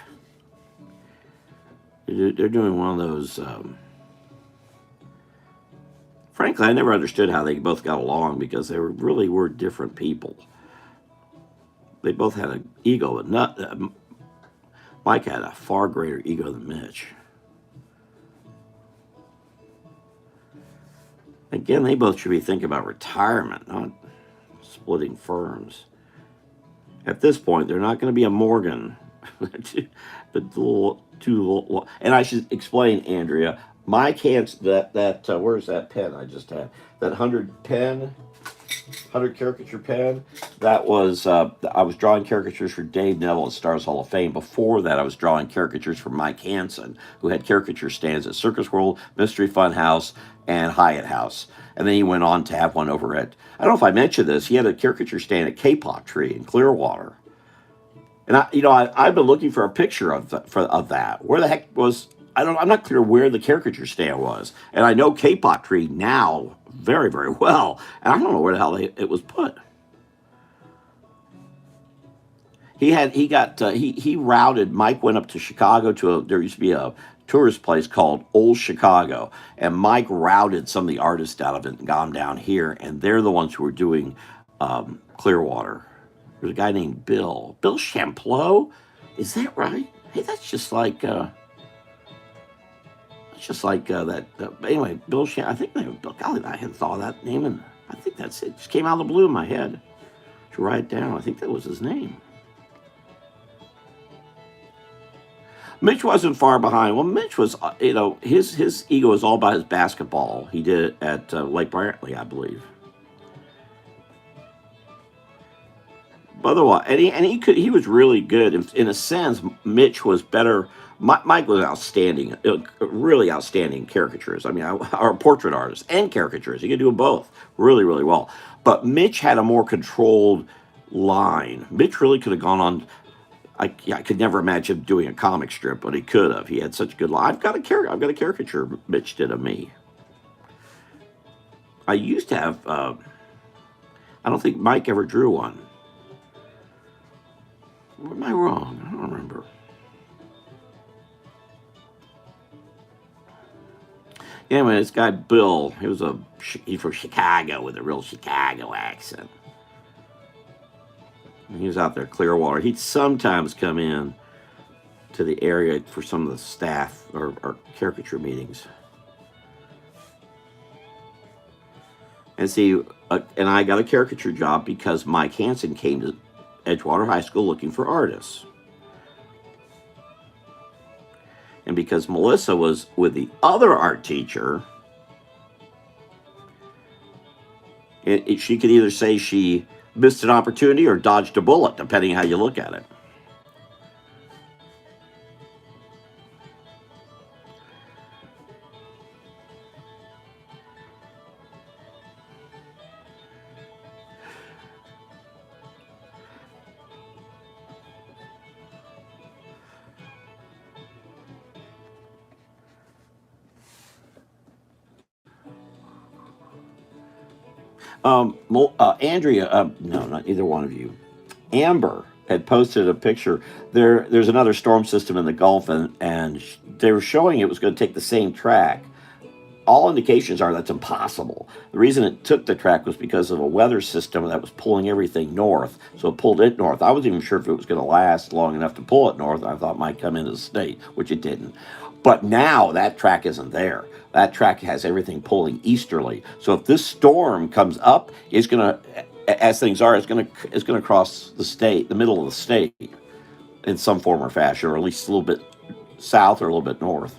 They're doing one of those. Frankly, I never understood how they both got along because they really were different people. They both had an ego, but Mike had a far greater ego than Mitch. Again, they both should be thinking about retirement, not splitting firms. At this point, they're not going to be a Morgan. But and I should explain, Andrea. Mike hands that where's that pen I just had? That 100 caricature pen. That was I was drawing caricatures for Dave Neville at Stars Hall of Fame. Before that, I was drawing caricatures for Mike Hansen, who had caricature stands at Circus World, Mystery Fun House, and Hyatt House. And then he went on to have one over at, I don't know if I mentioned this, he had a caricature stand at K-Pop Tree in Clearwater. And I've been looking for a picture of that. Where the heck was I don't I'm not clear where the caricature stand was. And I know K-pop tree now very very well, and I don't know where the hell it was put. He routed. Mike went up to Chicago there used to be a tourist place called Old Chicago, and Mike routed some of the artists out of it and got them down here, and they're the ones who were doing Clearwater. There's a guy named Bill Champlo. Is that right? Hey, that's just like that. Anyway, Bill Champ. I think Bill. Golly, I hadn't thought of that name, and I think that's it. Just came out of the blue in my head to write it down. I think that was his name. Mitch wasn't far behind. Well, Mitch was, his ego was all about his basketball. He did it at Lake Brantley, I believe. But otherwise, he was really good. In a sense, Mitch was better. Mike was outstanding, really outstanding caricaturist. I mean, our portrait artist and caricaturist. He could do them both really, really well. But Mitch had a more controlled line. Mitch really could have gone on. I could never imagine doing a comic strip, but he could have. He had such good line. I've got a caricature Mitch did of me. I used to have. I don't think Mike ever drew one. Or am I wrong? I don't remember. Anyway, this guy Bill, he's from Chicago with a real Chicago accent. He was out there Clearwater. He'd sometimes come in to the area for some of the staff or caricature meetings. And see, and I got a caricature job because Mike Hansen came to Edgewater High School looking for artists. And because Melissa was with the other art teacher, she could either say she missed an opportunity or dodged a bullet, depending how you look at it. Andrea, no, not either one of you. Amber had posted a picture. There's another storm system in the Gulf, and they were showing it was going to take the same track. All indications are that's impossible. The reason it took the track was because of a weather system that was pulling everything north, so it pulled it north. I wasn't even sure if it was going to last long enough to pull it north. I thought it might come into the state, which it didn't. But now that track isn't there. That track has everything pulling easterly. So if this storm comes up, it's going to, as things are, it's going to cross the state, the middle of the state, in some form or fashion, or at least a little bit south or a little bit north.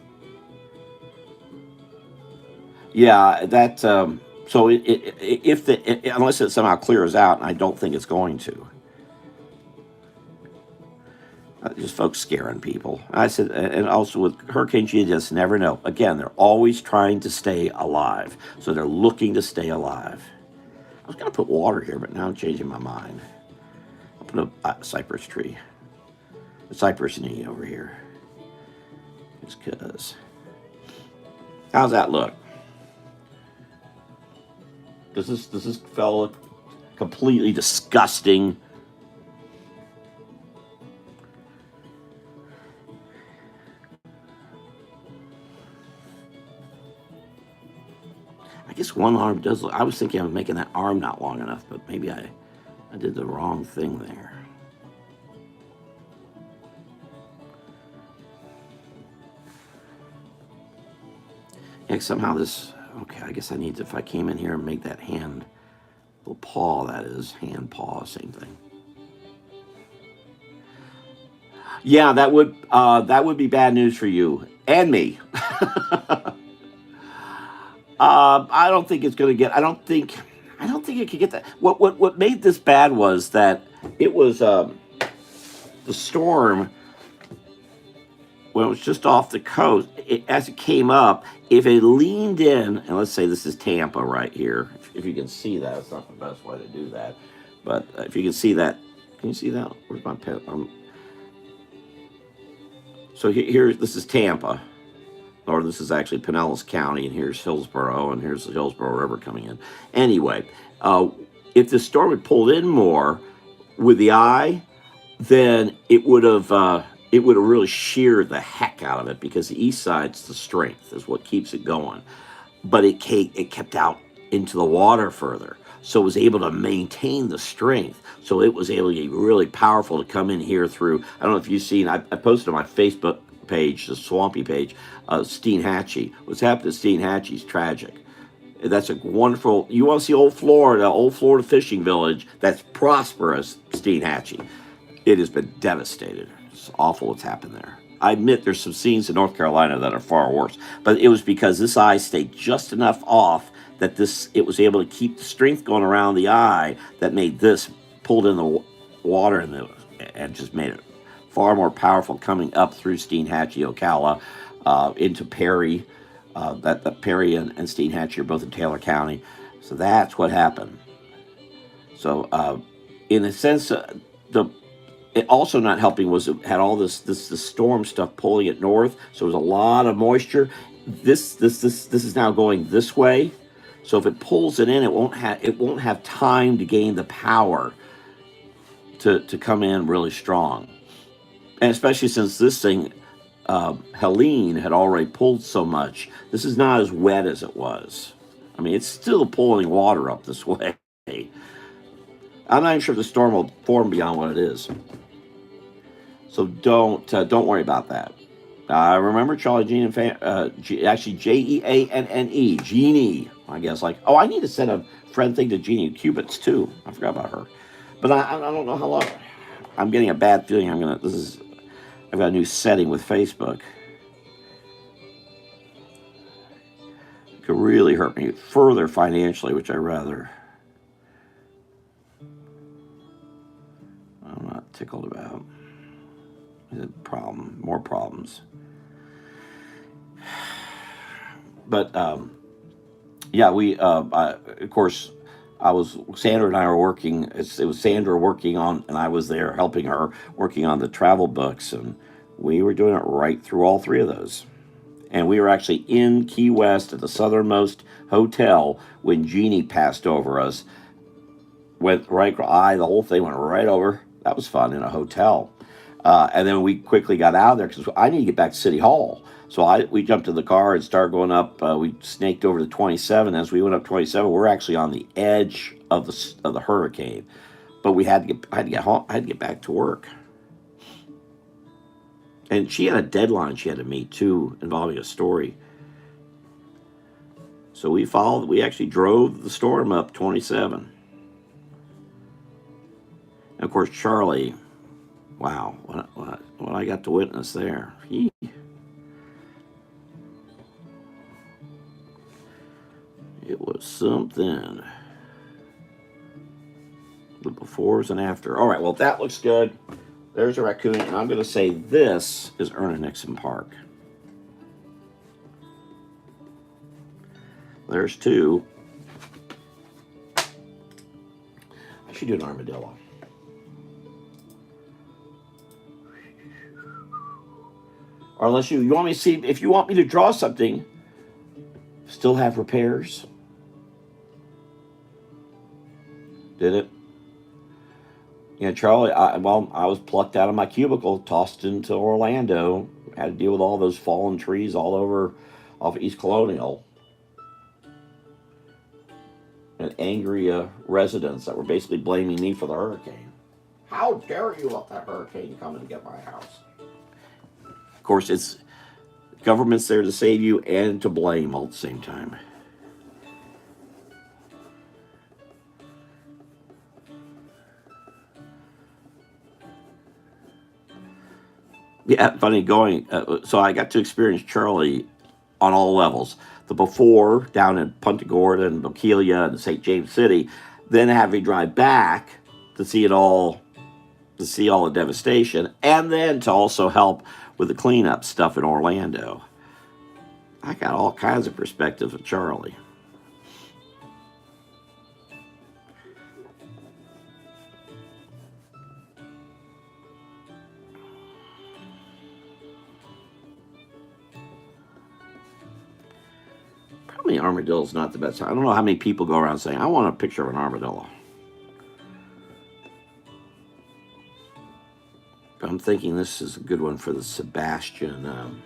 Yeah, that. So unless it somehow clears out, and I don't think it's going to. Just folks scaring people. I said, and also with hurricanes, you just never know. Again, they're always trying to stay alive, so they're looking to stay alive. I was going to put water here, but now I'm changing my mind. I'll put a cypress tree, a cypress knee over here. Just because. How's that look? Does this fellow look completely disgusting? I guess one arm does look. I was thinking of making that arm not long enough, but maybe I did the wrong thing there. Yeah, somehow this. Okay, I guess I need to. If I came in here and make that hand, little paw, that is hand paw, same thing. Yeah, that would be bad news for you and me. I don't think it's going to get. I don't think it could get that. What made this bad was that it was the storm when it was just off the coast. As it came up, if it leaned in, and let's say this is Tampa right here. If you can see that, it's not the best way to do that, but if you can see that, can you see that? Where's my pen? So here, this is Tampa, or this is actually Pinellas County, and here's Hillsborough, and here's the Hillsborough River coming in. Anyway, if the storm had pulled in more with the eye, then it would have really sheared the heck out of it, because the east side's the strength, is what keeps it going. But it kept out into the water further, so it was able to maintain the strength. So it was able to be really powerful to come in here through. I don't know if you've seen. I posted on my Facebook page, the Swampy page, Steinhatchee. What's happened to Steinhatchee is tragic. That's a wonderful. You want to see old Florida fishing village that's prosperous, Steinhatchee. It has been devastated. It's awful what's happened there. I admit there's some scenes in North Carolina that are far worse, but it was because this eye stayed just enough off that it was able to keep the strength going around the eye that made this pulled in the water and just made it far more powerful coming up through Steinhatchee, Ocala, into Perry. That Perry and Steinhatchee are both in Taylor County. So that's what happened. So in a sense, it also not helping was it had all this storm stuff pulling it north, so it was a lot of moisture. This is now going this way, so if it pulls it in, it won't have time to gain the power to come in really strong, and especially since this thing, Helene, had already pulled so much. This is not as wet as it was. I mean, it's still pulling water up this way. I'm not even sure if the storm will form beyond what it is. So don't worry about that. Remember Charlie Jeanne actually Jeanne, Jeannie. I guess I need to send a friend thing to Jeannie Cubits too. I forgot about her, but I don't know how long. I'm getting a bad feeling. I've got a new setting with Facebook. It could really hurt me further financially, which I rather. I'm not tickled about. More problems. But yeah, we of course Sandra and I were working. It was Sandra working on, and I was there helping her working on the travel books, and we were doing it right through all three of those. And we were actually in Key West at the southernmost hotel when Jeannie passed over us. Went right, the whole thing went right over. That was fun in a hotel. And then we quickly got out of there because I need to get back to City Hall. So we jumped in the car and started going up. We snaked over to 27. As we went up 27, we're actually on the edge of the hurricane. But I had to get home. I had to get back to work. And she had a deadline she had to meet too, involving a story. So we actually drove the storm up 27. And of course, Charlie. Wow, what I got to witness there. It was something. The befores and after. All right, well, that looks good. There's a raccoon, and I'm going to say this is Erna Nixon Park. There's two. I should do an armadillo. Or unless you want me to see, if you want me to draw something, still have repairs. Did it? Yeah, Charlie, I was plucked out of my cubicle, tossed into Orlando. Had to deal with all those fallen trees all over off East Colonial. And angry residents that were basically blaming me for the hurricane. How dare you let that hurricane come and get my house? Of course, it's government's there to save you and to blame all at the same time. Yeah, funny going. So I got to experience Charlie on all levels. The before down in Punta Gorda and Bokeelia and St. James City, then having to drive back to see it all, to see all the devastation, and then to also help with the cleanup stuff in Orlando. I got all kinds of perspectives of Charlie. Probably armadillo's not the best. I don't know how many people go around saying, I want a picture of an armadillo. But I'm thinking this is a good one for the Sebastian.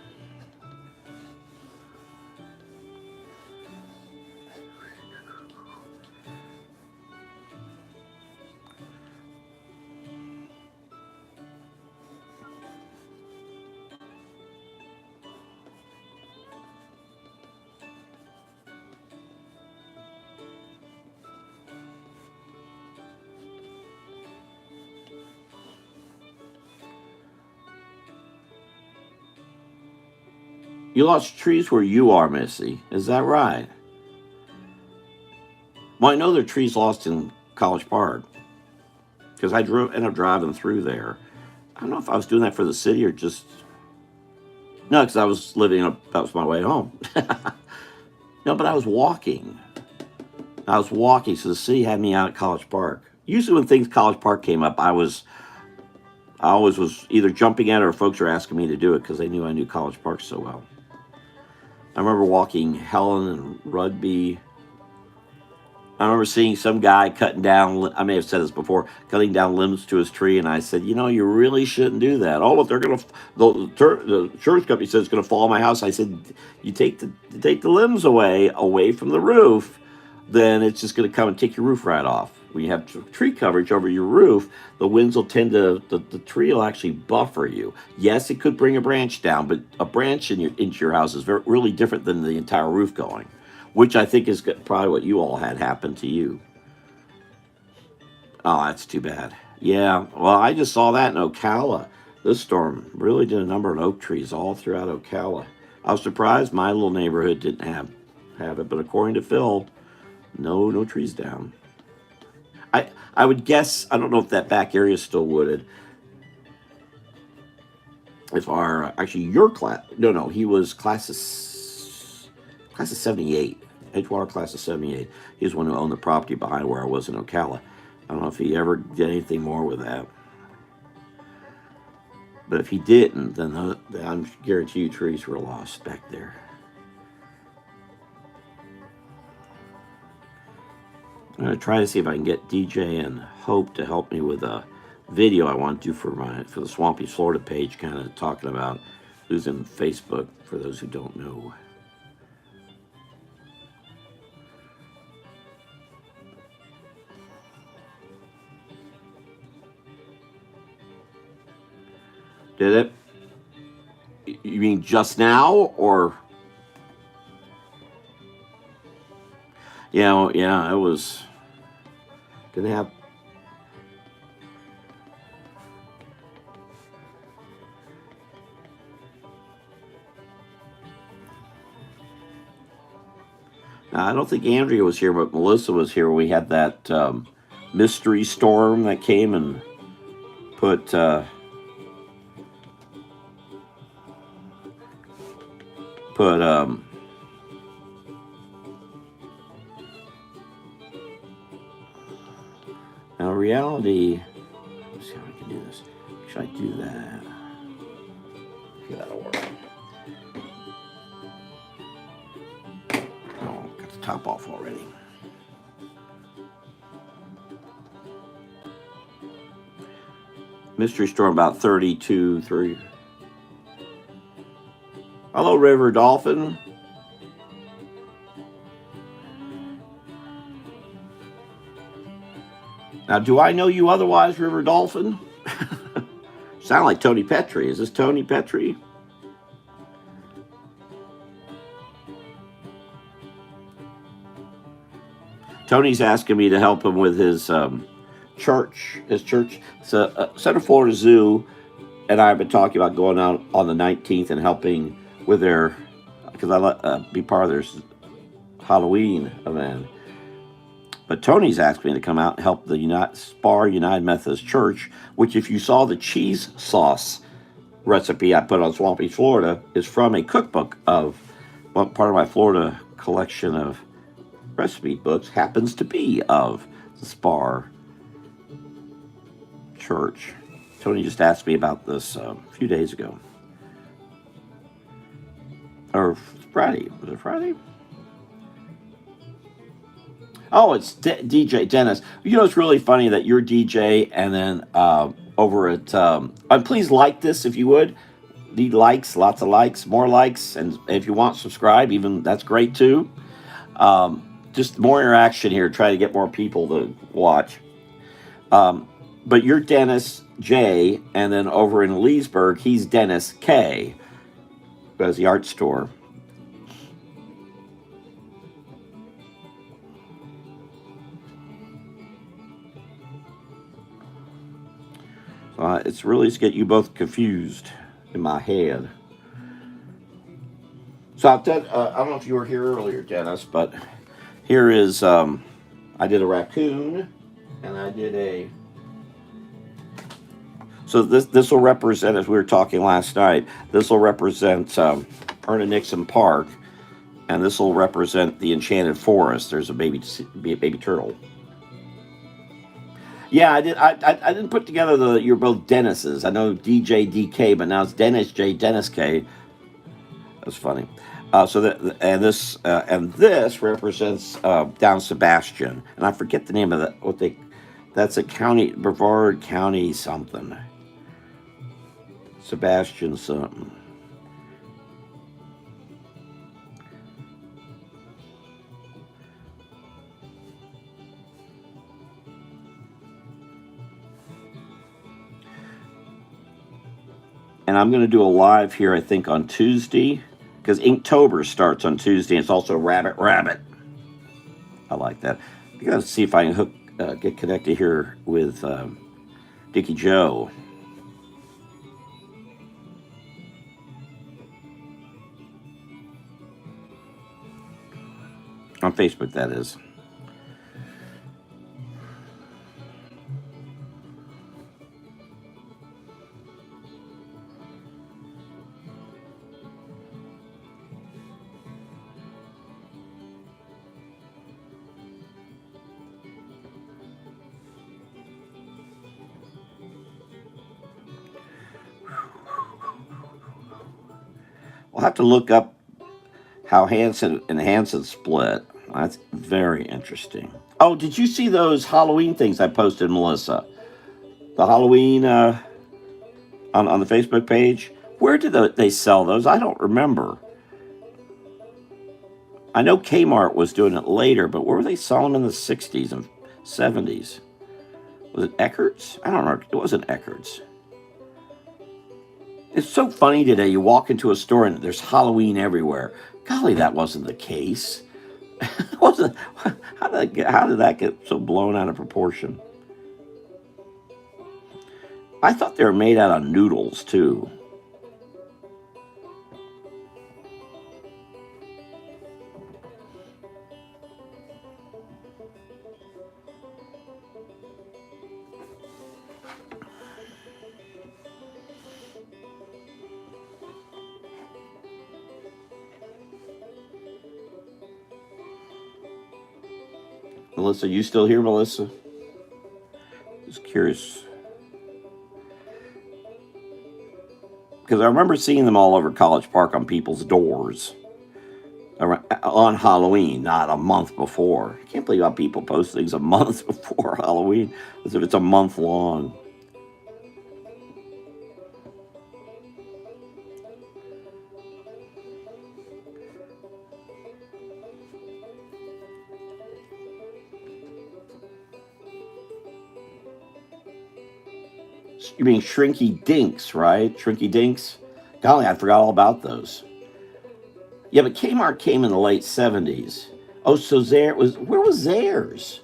You lost trees where you are, Missy. Is that right? Well, I know there are trees lost in College Park because I ended up driving through there. I don't know if I was doing that for the city or just no, because I was living up. That was my way home. No, but I was walking. So the city had me out at College Park. Usually, when things College Park came up, I always was either jumping at it or folks were asking me to do it because they knew I knew College Park so well. I remember walking Helen and Rugby. I remember seeing some guy cutting down, I may have said this before, cutting down limbs to his tree, and I said, you really shouldn't do that. Oh, but the insurance company says it's going to fall on my house. I said, you take the limbs away from the roof, then it's just going to come and take your roof right off. When you have tree coverage over your roof, the winds will tend to, the tree will actually buffer you. Yes, it could bring a branch down, but a branch into your house is really different than the entire roof going, which I think is probably what you all had happen to you. Oh, that's too bad. Yeah, well, I just saw that in Ocala. This storm really did a number of oak trees all throughout Ocala. I was surprised my little neighborhood didn't have it, but according to Phil, no trees down. I would guess, I don't know if that back area is still wooded. If your class, no, he was class of 78. Edgewater class of 78. He was the one who owned the property behind where I was in Ocala. I don't know if he ever did anything more with that. But if he didn't, then I guarantee you trees were lost back there. I'm going to try to see if I can get DJ and Hope to help me with a video I want to do for the Swampy Florida page, kind of talking about losing Facebook, for those who don't know. Did it? You mean just now, or? Yeah, it was. Didn't have. Now, I don't think Andrea was here, but Melissa was here when we had that mystery storm that came and put. Now, reality. Let's see how I can do this. Should I do that? Okay, that'll work. Oh, got the top off already. Mystery storm about 32, 3. Hello, River Dolphin. Now, do I know you otherwise, River Dolphin? Sound like Tony Petrie. Is this Tony Petrie? Tony's asking me to help him with his church. So, Central Florida Zoo and I have been talking about going out on the 19th and helping with their, because I be part of their Halloween event. But Tony's asked me to come out and help the Spar United Methodist Church, which, if you saw the cheese sauce recipe I put on Swampy Florida, is from a cookbook of part of my Florida collection of recipe books, happens to be of the Spar Church. Tony just asked me about this a few days ago. Or Friday. Was it Friday? Oh, it's DJ Dennis. You know, it's really funny that you're DJ, and then over at, please like this if you would. Need likes, lots of likes, more likes, and if you want, subscribe. Even that's great too. Just more interaction here. Try to get more people to watch. Um, but you're Dennis J, and then over in Leesburg, he's Dennis K, who has the art store. It's really to get you both confused in my head. So I don't know if you were here earlier, Dennis, but here is I did a raccoon, and I did a. So this will represent, as we were talking last night, this will represent Erna Nixon Park, and this will represent the Enchanted Forest. There's a baby turtle. Yeah, I did. I didn't put together you're both Dennis's. I know DJ DK, but now it's Dennis J, Dennis K. That's funny. So that and this represents down Sebastian, and I forget the name of that. That's a county, Brevard County something. Sebastian something. And I'm going to do a live here, I think, on Tuesday, because Inktober starts on Tuesday. And it's also Rabbit. I like that. I got to see if I can get connected here with Dickie Joe. On Facebook, that is. We'll have to look up how Hanson and Hanson split. That's very interesting. Oh, did you see those Halloween things I posted, Melissa? The Halloween on the Facebook page? Where did they sell those? I don't remember. I know Kmart was doing it later, but where were they selling in the 60s and 70s? Was it Eckert's? I don't know. It wasn't Eckert's. It's so funny today. You walk into a store and there's Halloween everywhere. Golly, that wasn't the case. wasn't. How did that get so blown out of proportion? I thought they were made out of noodles too. Melissa, you still here, Melissa? Just curious. Because I remember seeing them all over College Park on people's doors on Halloween, not a month before. I can't believe how people post things a month before Halloween, as if it's a month long. You mean Shrinky Dinks, right? Shrinky Dinks? Golly, I forgot all about those. Yeah, but Kmart came in the late 70s. Oh, so where was Zayre's?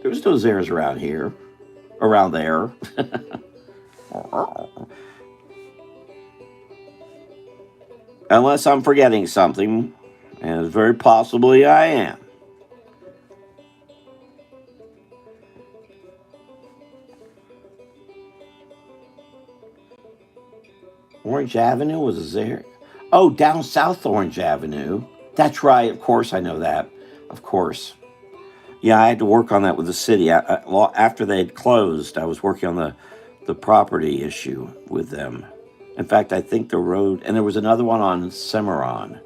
There was no Zayre's around here. Around there. Unless I'm forgetting something, and very possibly I am. Orange Avenue was there. Oh, down South Orange Avenue. That's right. Of course, I know that. Of course. Yeah, I had to work on that with the city. After they had closed, I was working on the property issue with them. In fact, I think the road, and there was another one on Cimarron.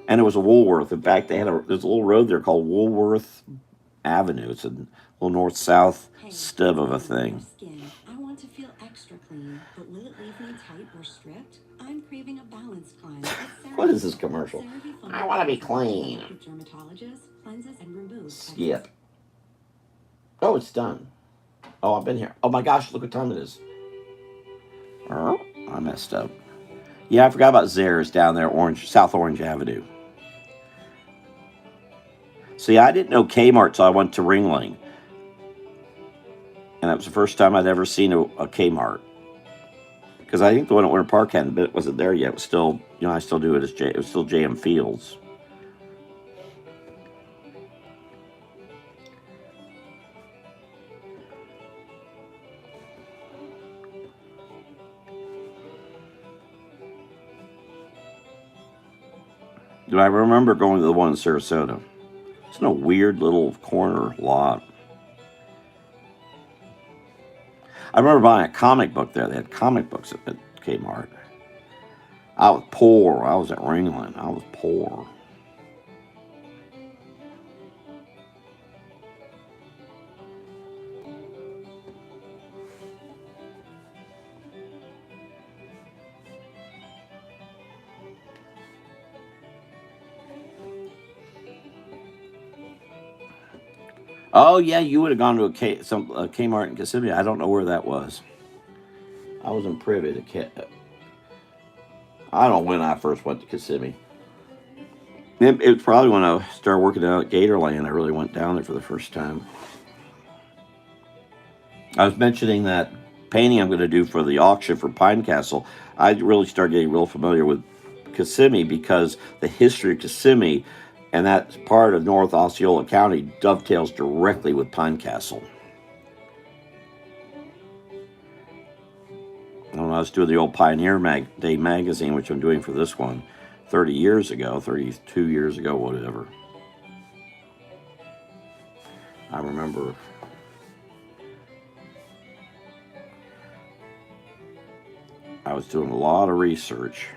And it was a Woolworth. In fact, there's a little road there called Woolworth Avenue. It's a little north-south Hey, stub of a it's clean thing. skin. I want to feel extra clean, but will it leave me tight or stripped? I'm craving a balanced cleanse. What is this commercial? I want to be clean. Dermatologist cleanses and removes. Skip. Oh, it's done. Oh, I've been here. Oh my gosh, look what time it is. Oh, I messed up. Yeah, I forgot about Zehrs down there, South Orange Avenue. See, I didn't know Kmart till I went to Ringling. And that was the first time I'd ever seen a Kmart. Because I think the one at Winter Park wasn't there yet. It was still, I still do it it was still JM Fields. Do I remember going to the one in Sarasota? It's in a weird little corner lot. I remember buying a comic book there. They had comic books at Kmart. I was poor. I was at Ringling. I was poor. Oh yeah, you would have gone to a Kmart in Kissimmee. I don't know where that was. I was in Privet. I don't know when I first went to Kissimmee. It was probably when I started working out at Gatorland. I really went down there for the first time. I was mentioning that painting I'm going to do for the auction for Pine Castle. I really started getting real familiar with Kissimmee because the history of Kissimmee and that part of North Osceola County dovetails directly with Pine Castle. When I was doing the old Pioneer Day magazine, which I'm doing for this one, 32 years ago, whatever. I remember I was doing a lot of research.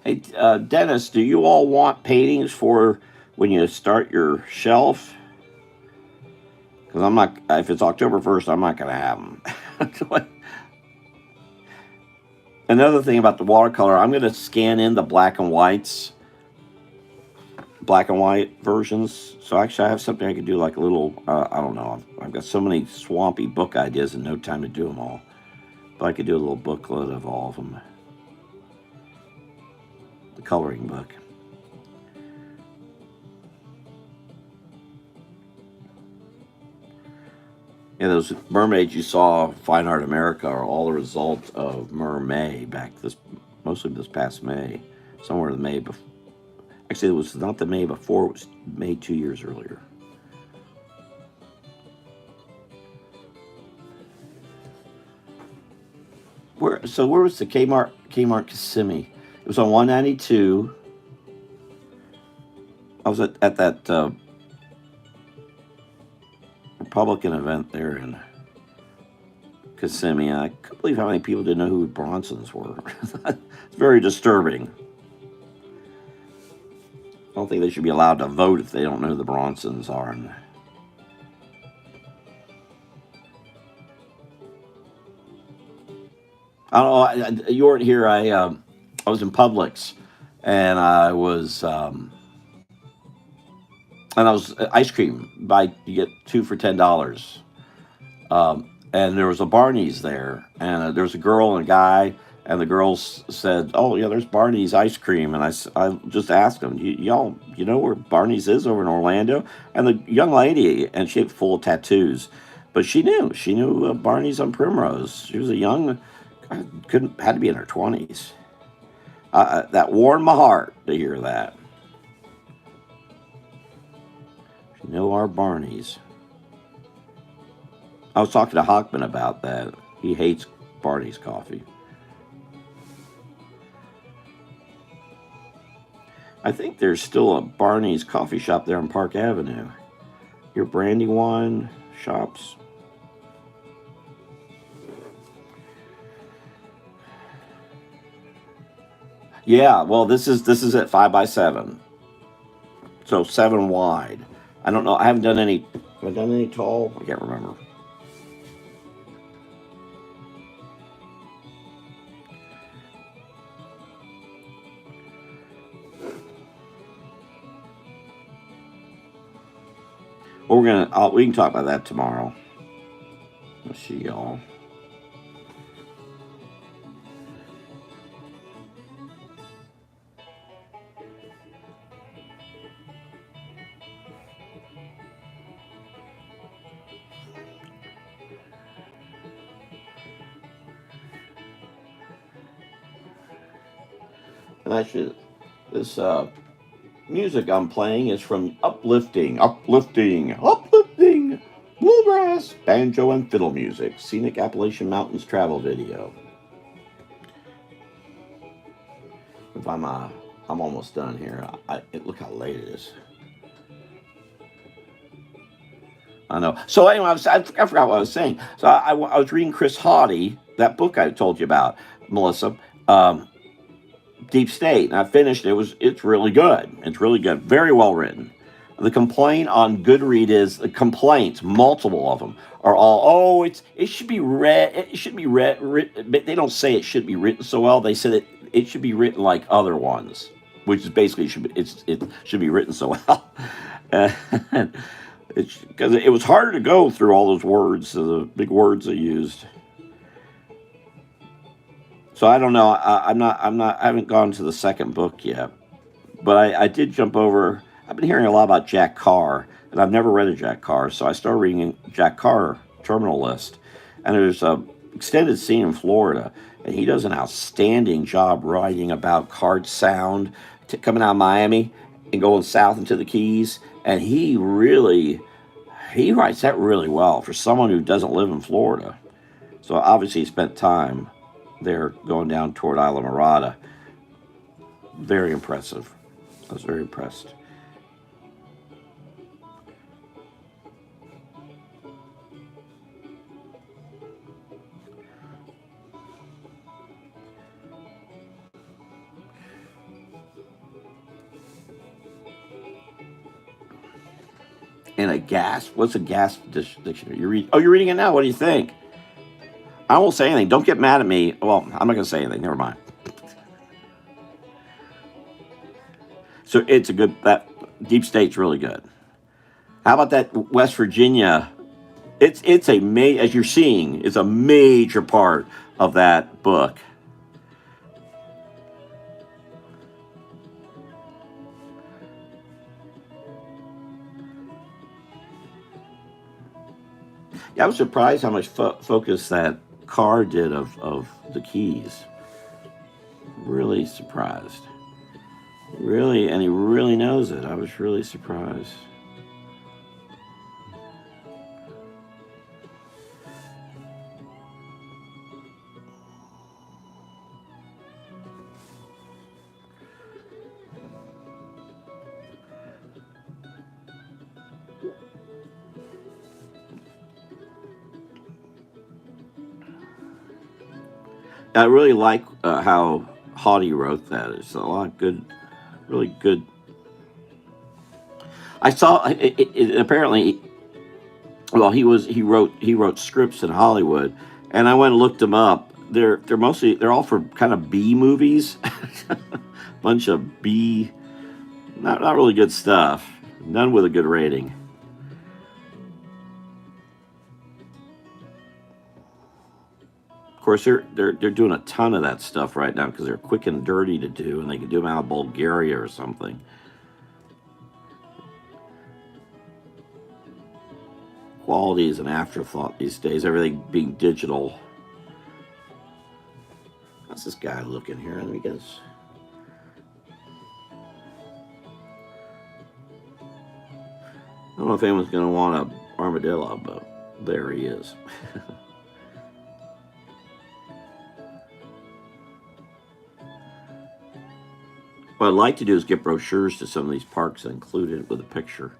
Hey, Dennis, do you all want paintings for when you start your shelf? Because I'm not, if it's October 1st, I'm not going to have them. Another thing about the watercolor, I'm going to scan in the black and white versions. So actually, I have something I could do like a little, I don't know. I've got so many swampy book ideas and no time to do them all. But I could do a little booklet of all of them. The coloring book. Yeah, those mermaids you saw, Fine Art America, are all the result of Mermay mostly this past May, somewhere in the May before. Actually, it was not the May before; it was May 2 years earlier. Where was the Kmart Kissimmee? It was on 192. I was at that Republican event there in Kissimmee. I couldn't believe how many people didn't know who Bronsons were. It's very disturbing. I don't think they should be allowed to vote if they don't know who the Bronsons are. I don't know. You weren't here. I was in Publix, and I was ice cream. You get 2 for $10. And there was a Barney's there, and there was a girl and a guy, and the girls said, "Oh yeah, there's Barney's ice cream." And I just asked them, "Y'all, you know where Barney's is over in Orlando?" And the young lady, and she had full tattoos, but she knew Barney's on Primrose. She was a young, had to be in her 20s. That warmed my heart to hear that. You know our Barney's. I was talking to Hockman about that. He hates Barney's coffee. I think there's still a Barney's coffee shop there on Park Avenue. Your Brandywine shops. Yeah, well, this is at 5x7, so 7 wide. I don't know. I haven't done any. Have I done any tall? I can't remember. Well, we can talk about that tomorrow. Let's see y'all. And actually, this music I'm playing is from Uplifting, Bluegrass, Banjo and Fiddle Music, Scenic Appalachian Mountains Travel Video. If I'm almost done here. Look how late it is. I know. So anyway, I forgot what I was saying. So I was reading Chris Haughty, that book I told you about, Melissa. Deep State, and I finished it. It's really good. It's really good. Very well written. The complaint on Goodreads is the complaints, multiple of them, are all, it should be read. It should be read. But they don't say it should be written so well. They said it should be written like other ones, which is basically it should be written so well. It's because it was harder to go through all those words, the big words they used. So I don't know. I haven't gone to the second book yet, but I did jump over. I've been hearing a lot about Jack Carr, and I've never read a Jack Carr, so I started reading Jack Carr Terminal List, and there's a extended scene in Florida, and he does an outstanding job writing about card sound coming out of Miami and going south into the Keys, and he writes that really well for someone who doesn't live in Florida. So obviously he spent time there going down toward Isla Mirada. Very impressive. I was very impressed. And a gasp? What's a gasp dictionary? You're reading it now. What do you think? I won't say anything. Don't get mad at me. Well, I'm not going to say anything. Never mind. So it's a good. That Deep State's really good. How about that West Virginia? It's as you're seeing, it's a major part of that book. Yeah, I was surprised how much focus that Carr did of the Keys. Really surprised. Really, and he really knows it. I was really surprised. I really like how Haughty wrote that. It's a lot of good, really good. I saw apparently. Well, he wrote scripts in Hollywood, and I went and looked them up. They're all for kind of B movies, bunch of B, not really good stuff. None with a good rating. Of course, they're doing a ton of that stuff right now because they're quick and dirty to do, and they can do them out of Bulgaria or something. Quality is an afterthought these days. Everything being digital. How's this guy looking here? Let me guess. I don't know if anyone's going to want an armadillo, but there he is. What I'd like to do is get brochures to some of these parks and include it with a picture.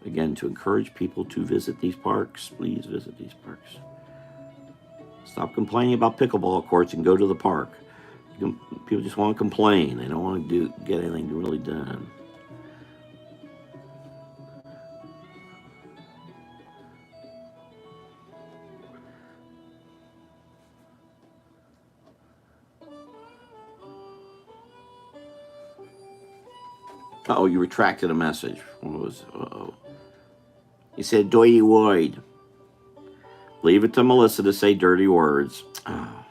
Again, to encourage people to visit these parks. Please visit these parks. Stop complaining about pickleball courts and go to the park. People just want to complain. They don't want to get anything really done. Oh, you retracted a message. What was? Uh-oh. You said dirty word. Leave it to Melissa to say dirty words. Oh.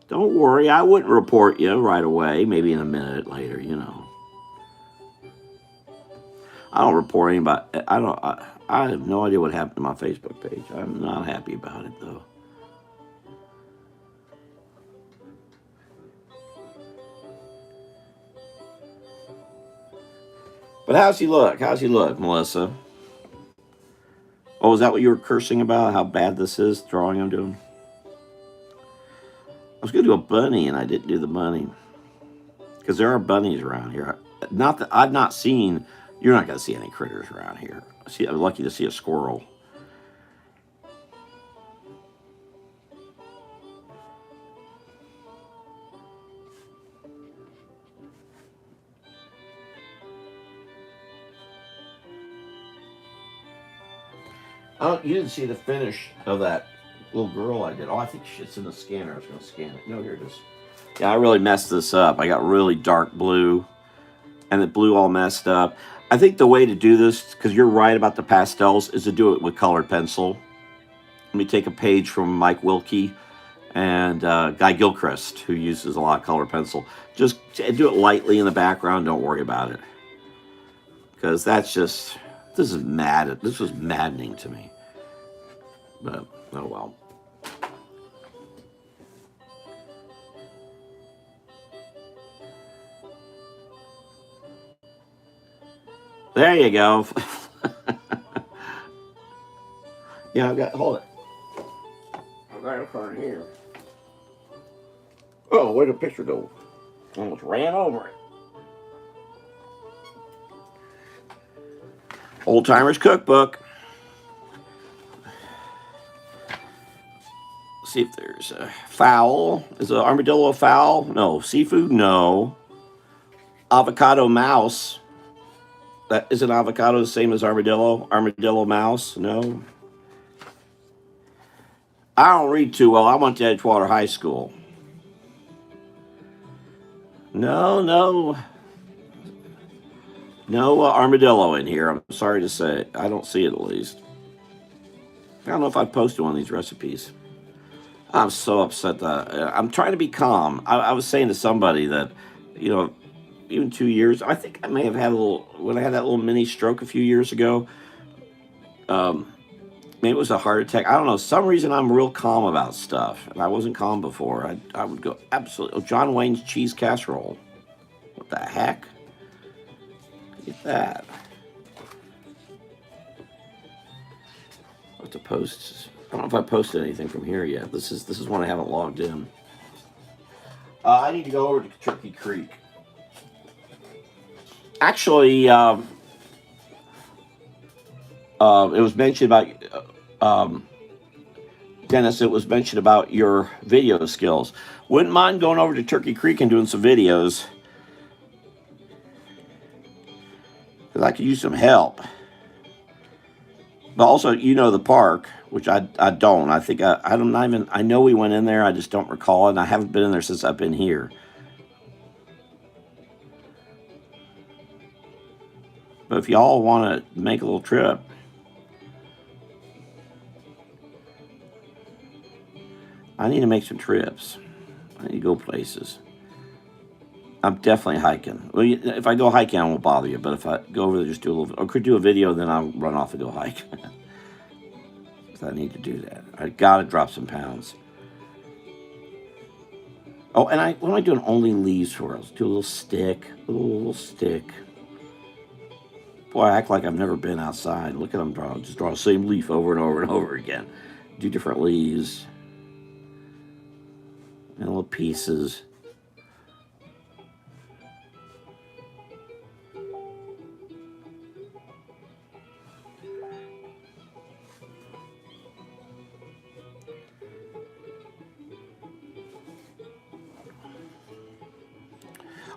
Don't worry, I wouldn't report you right away. Maybe in a minute later, you know. I don't report anybody. I have no idea what happened to my Facebook page. I'm not happy about it though. But how's he look? How's he look, Melissa? Oh, is that what you were cursing about? How bad this is, drawing I'm doing? I was going to do a bunny, and I didn't do the bunny. Because there are bunnies around here. Not that I've not seen... You're not going to see any critters around here. I'm lucky to see a squirrel. Oh, you didn't see the finish of that little girl I did. Oh, I think it's in the scanner. I was going to scan it. No, here it is. Yeah, I really messed this up. I got really dark blue, and the blue all messed up. I think the way to do this, because you're right about the pastels, is to do it with colored pencil. Let me take a page from Mike Wilkie and Guy Gilchrist, who uses a lot of colored pencil. Just do it lightly in the background. Don't worry about it. Because that's just... This is mad. This was maddening to me. But, oh well. There you go. Yeah, I've got, hold it. I've got a card here. Oh, where'd the picture go? Almost ran over it. Old Timers Cookbook. See if there's a fowl. Is an armadillo a fowl? No. Seafood? No. Avocado mouse. That is an avocado the same as armadillo? Armadillo mouse? No. I don't read too well. I went to Edgewater High School. No armadillo in here. I'm sorry to say. I don't see it at least. I don't know if I posted one of these recipes. I'm so upset that I'm trying to be calm. I was saying to somebody that, even 2 years, I think I may have had when I had that little mini stroke a few years ago, maybe it was a heart attack. I don't know. Some reason I'm real calm about stuff, and I wasn't calm before. I would go absolutely. Oh, John Wayne's cheese casserole. What the heck? Look at that. I have to post. I don't know if I posted anything from here yet. This is one I haven't logged in. I need to go over to Turkey Creek. Actually, it was mentioned about Dennis. It was mentioned about your video skills. Wouldn't mind going over to Turkey Creek and doing some videos, because I could use some help. But also, the park, which I don't. I think I don't even. I know we went in there. I just don't recall it. And I haven't been in there since I've been here. But if y'all want to make a little trip, I need to make some trips. I need to go places. I'm definitely hiking. Well, if I go hiking, I won't bother you. But if I go over there, just do a little, or could do a video, then I'll run off and go hike. Because I need to do that. I gotta drop some pounds. Oh, and what am I doing? Only leaves for us. Do a little stick, little stick. Boy, I act like I've never been outside. Look at them draw. Just draw the same leaf over and over and over again. Do different leaves and little pieces.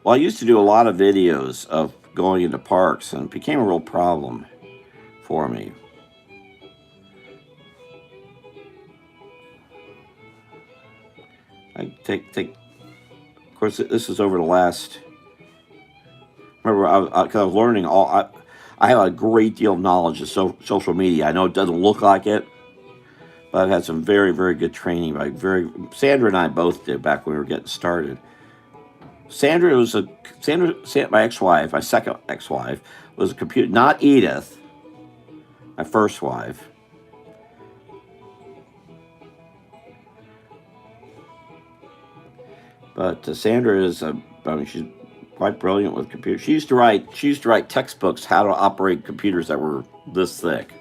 Well, I used to do a lot of videos of going into parks, and it became a real problem for me. I take. Of course, this is over the last. Remember, because I was learning I have a great deal of knowledge of social media. I know it doesn't look like it, but I've had some very, very good training. Sandra and I both did back when we were getting started. Sandra, my ex-wife, my second ex-wife, was a computer. Not Edith, my first wife. But Sandra is, she's quite brilliant with computers. She used to write textbooks how to operate computers that were this thick.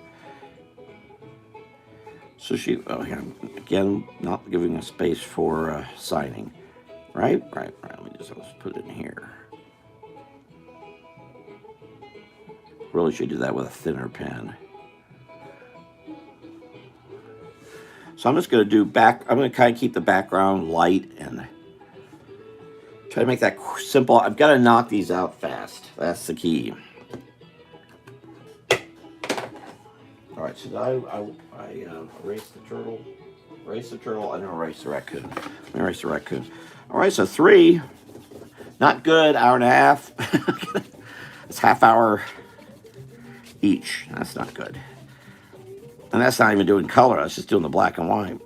So again, not giving a space for signing. Right. Let me just put it in here. Really should do that with a thinner pen. So I'm just going to do I'm going to kind of keep the background light and try to make that simple. I've got to knock these out fast. That's the key. All right, so I erase the turtle. Erase the turtle. And erase the raccoon. Erase the raccoon. All right, so 3. Not good. Hour and a half. It's half hour each. That's not good. And that's not even doing color. That's just doing the black and white.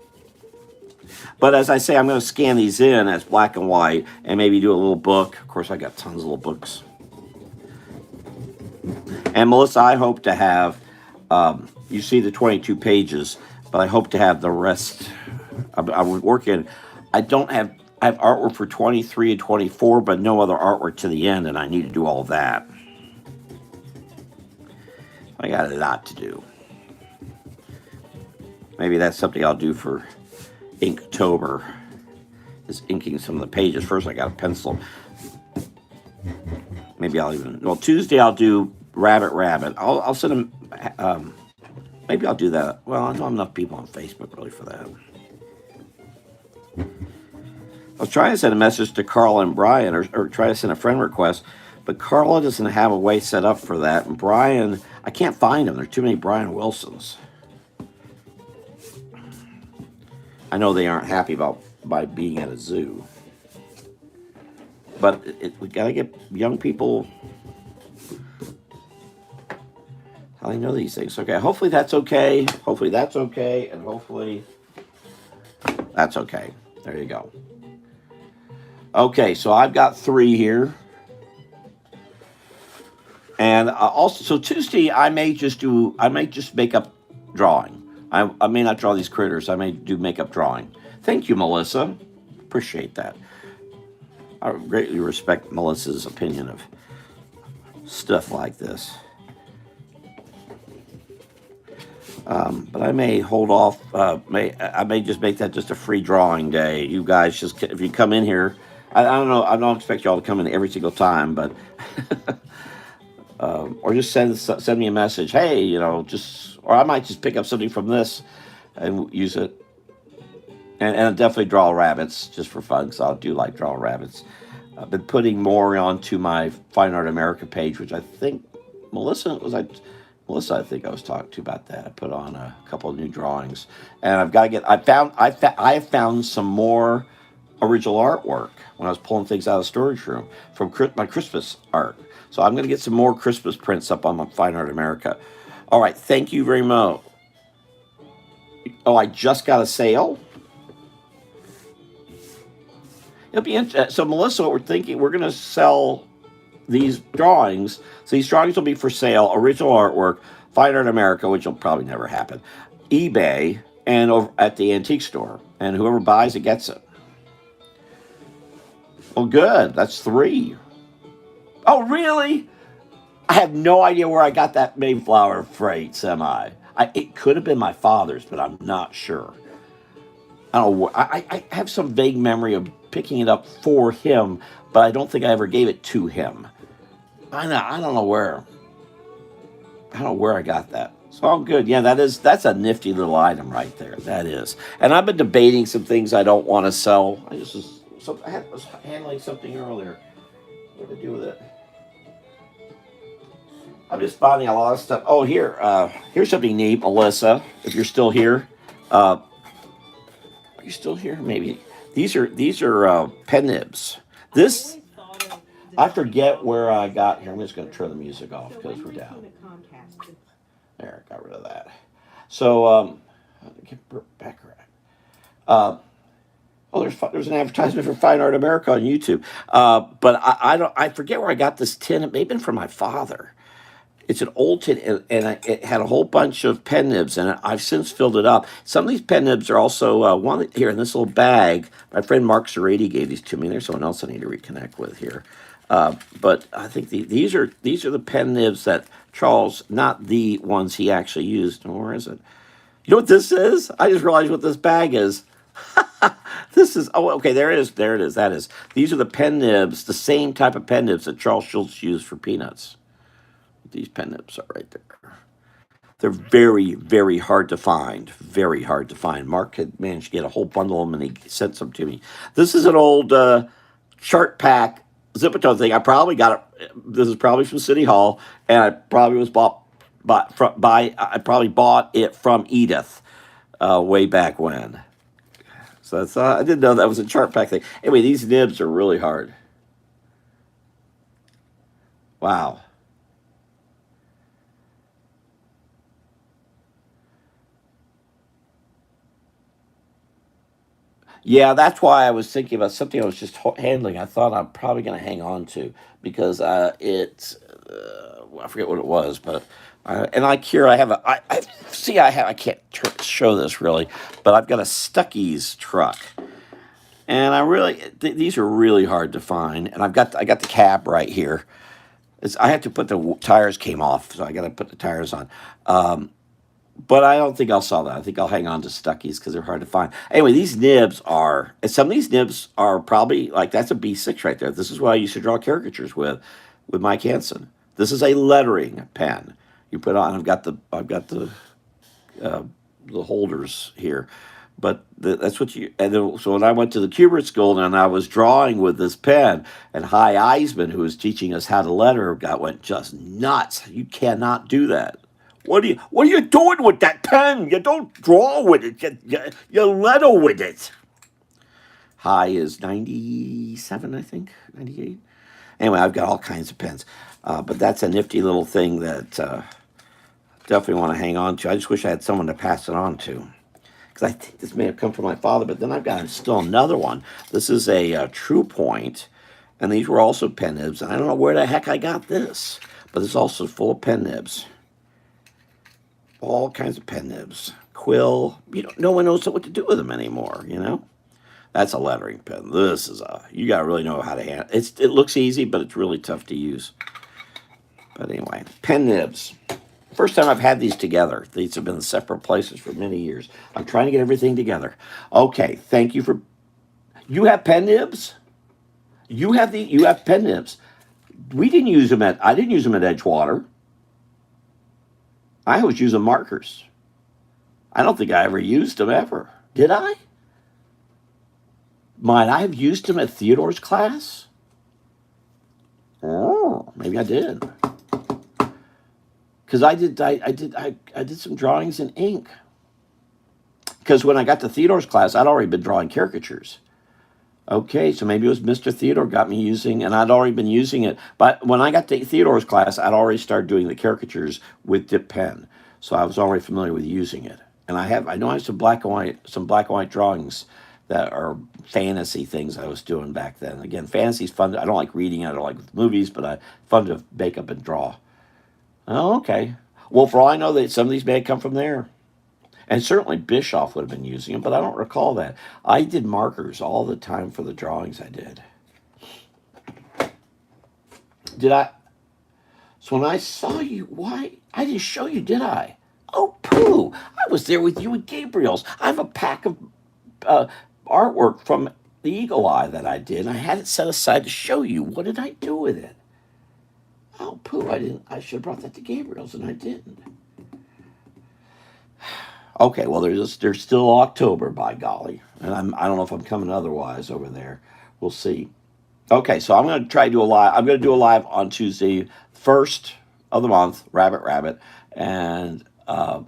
But as I say, I'm going to scan these in as black and white and maybe do a little book. Of course, I got tons of little books. And Melissa, I hope to have, you see the 22 pages, but I hope to have the rest. I'm working. I have artwork for 23 and 24, but no other artwork to the end, and I need to do all that. I got a lot to do. Maybe that's something I'll do for Inktober, is inking some of the pages. First, I got a pencil. Maybe Tuesday I'll do Rabbit. I'll send them, maybe I'll do that. Well, I don't have enough people on Facebook really for that. I was trying to send a message to Carla and Brian, or try to send a friend request, but Carla doesn't have a way set up for that. And Brian, I can't find him. There's too many Brian Wilsons. I know they aren't happy by being at a zoo. But we got to get young people how they know these things. Okay, hopefully that's okay. Hopefully that's okay. And hopefully that's okay. There you go. Okay, so I've got 3 here. And also, so Tuesday, I may just make up drawing. I may not draw these critters. I may do makeup drawing. Thank you, Melissa. Appreciate that. I greatly respect Melissa's opinion of stuff like this. But I may hold off. I may just make that just a free drawing day. You guys just, if you come in here, I don't know. I don't expect y'all to come in every single time, but or just send me a message. Hey, or I might just pick up something from this and use it. And I'll definitely draw rabbits just for fun, because I do like drawing rabbits. I've been putting more onto my Fine Art America page, which I think Melissa, I think I was talking to about that. I put on a couple of new drawings, and I've got to get. I have found some more original artwork when I was pulling things out of the storage room from my Christmas art. So I'm going to get some more Christmas prints up on my Fine Art America. All right, thank you very much. Oh, I just got a sale. It'll be interesting. So Melissa, what we're thinking, we're going to sell these drawings. So these drawings will be for sale. Original artwork, Fine Art America, which will probably never happen, eBay, and over at the antique store. And whoever buys it gets it. Well, good. That's 3. Oh, really? I have no idea where I got that Mayflower freight semi. It could have been my father's, but I'm not sure. I don't know. I have some vague memory of picking it up for him, but I don't think I ever gave it to him. I don't know where. I don't know where I got that. So all good. Yeah, that's a nifty little item right there. That is. And I've been debating some things I don't want to sell. I was handling something earlier. I'm just finding a lot of stuff. Oh, here's something neat, Melissa. If you're still here, are you still here? Maybe these are pen nibs. This I forget where I got here. I'm just going to turn the music off because we're down. There, got rid of that. So, get back around. Uh, oh, there's an advertisement for Fine Art America on YouTube. But I don't I forget where I got this tin. It may have been from my father. It's an old tin, it had a whole bunch of pen nibs in it. I've since filled it up. Some of these pen nibs are also one here in this little bag. My friend Mark Zarady gave these to me. There's someone else I need to reconnect with here. But I think these are the pen nibs that Charles, not the ones he actually used. Where is it? You know what this is? I just realized what this bag is. This is okay. There it is. There it is. That is. These are the pen nibs, the same type of pen nibs that Charles Schulz used for Peanuts. These pen nibs are right there. They're very, very hard to find. Very hard to find. Mark had managed to get a whole bundle of them, and he sent some to me. This is an old chart pack Zipatone thing. I probably got it. This is probably from City Hall, and I probably was I probably bought it from Edith way back when. So that's I didn't know that was a chart pack thing. Anyway, these nibs are really hard. Wow. Yeah, that's why I was thinking about something I was just handling. I thought I'm probably going to hang on to because I forget what it was, but and like here I have I see I can't show this really, but I've got a Stuckey's truck, and these are really hard to find, and I got the cab right here. I had to put tires came off, so I got to put the tires on. But I don't think I'll sell that. I think I'll hang on to Stuckey's because they're hard to find. Anyway, these nibs are, and some of these nibs are probably like that's a B6 right there. This is what I used to draw caricatures with Mike Hansen. This is a lettering pen. You put on. I've got the holders here, but that's what you. And then, so when I went to the Kubert School and I was drawing with this pen, and Hy Eisman, who was teaching us how to letter, went just nuts. You cannot do that. What are you doing with that pen? You don't draw with it. You letter with it. High is 97, I think, 98. Anyway, I've got all kinds of pens, but that's a nifty little thing that definitely want to hang on to. I just wish I had someone to pass it on to, because I think this may have come from my father. But then I've got still another one. This is a True Point, and these were also pen nibs. And I don't know where the heck I got this, but it's also full of pen nibs. All kinds of pen nibs, quill. No one knows what to do with them anymore. That's a lettering pen. This is you gotta really know how to handle it. It looks easy, but it's really tough to use. But anyway, pen nibs. First time I've had these together. These have been in separate places for many years. I'm trying to get everything together. Okay, thank you for. You have pen nibs. You have pen nibs. I didn't use them at Edgewater. I always use them markers. I don't think I ever used them ever. Did I? Might I have used them at Theodore's class? Oh, maybe I did. Because I did some drawings in ink. Because when I got to Theodore's class, I'd already been drawing caricatures. Okay, so maybe it was Mr. Theodore got me using, and I'd already been using it. But when I got to Theodore's class, I'd already started doing the caricatures with dip pen, so I was already familiar with using it. And I know I have some black and white drawings that are fantasy things I was doing back then. Again, fantasy's fun. I don't like reading it. I don't like movies, but fun to make up and draw. Oh, okay. Well, for all I know, that some of these may have come from there. And certainly Bischoff would have been using them, but I don't recall that. I did markers all the time for the drawings I did. Did I? So when I saw you, why? I didn't show you, did I? Oh, pooh. I was there with you at Gabriel's. I have a pack of artwork from the Eagle Eye that I did. And I had it set aside to show you. What did I do with it? Oh, pooh. I should have brought that to Gabriel's, and I didn't. Okay, well, there's still October, by golly. And I don't know if I'm coming otherwise over there. We'll see. Okay, so I'm going to try to do a live. I'm going to do a live on Tuesday, 1st of the month, Rabbit, and then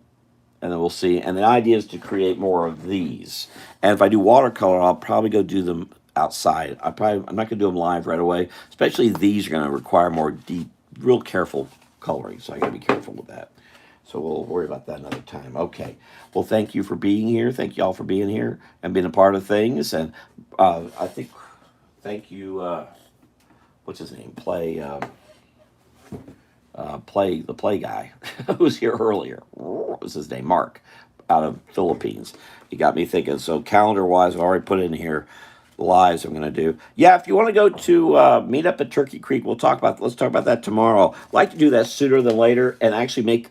we'll see. And the idea is to create more of these. And if I do watercolor, I'll probably go do them outside. I'm not going to do them live right away. Especially these are going to require more deep, real careful coloring. So I got to be careful with that. So we'll worry about that another time. Okay. Well, thank you for being here. Thank you all for being here and being a part of things. And I think, thank you. What's his name? The play guy who was here earlier. What was his name? Mark, out of Philippines. He got me thinking. So calendar wise, I've already put in here the lives I'm going to do. Yeah, if you want to go to meet up at Turkey Creek, let's talk about that tomorrow. I'd like to do that sooner than later and actually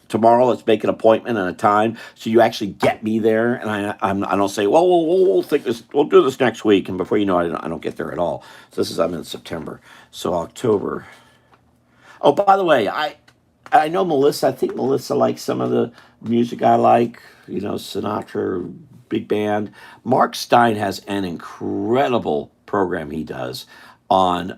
tomorrow. Let's make an appointment and a time so you actually get me there. And I don't say, well, we'll do this next week, and before you know it, I don't get there at all. So I'm in September. So October. Oh, by the way, I know Melissa. I think Melissa likes some of the music I like. Sinatra, big band. Mark Stein has an incredible program he does on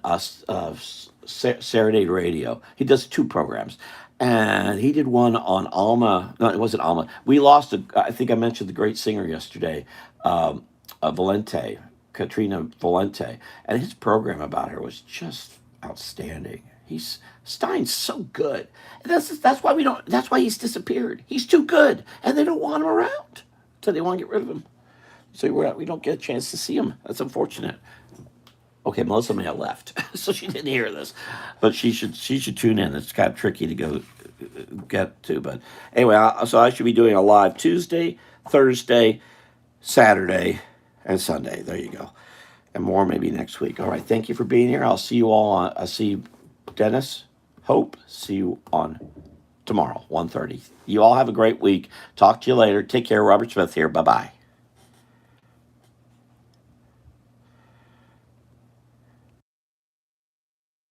Serenade Radio. He does 2 programs. And he did one on Alma. No, it wasn't Alma. We lost, I think I mentioned the great singer yesterday, Valente, Katrina Valente. And his program about her was just outstanding. Stein's so good. And that's why he's disappeared. He's too good. And they don't want him around. So they want to get rid of him. So we don't get a chance to see him. That's unfortunate. Okay, Melissa may have left, so she didn't hear this, but she should tune in. It's kind of tricky to go get to, but anyway, so I should be doing a live Tuesday, Thursday, Saturday, and Sunday. There you go, and more maybe next week. All right, thank you for being here. I'll see you all. I'll see Dennis, Hope. See you on tomorrow, 1:30. You all have a great week. Talk to you later. Take care. Robert Smith here. Bye bye.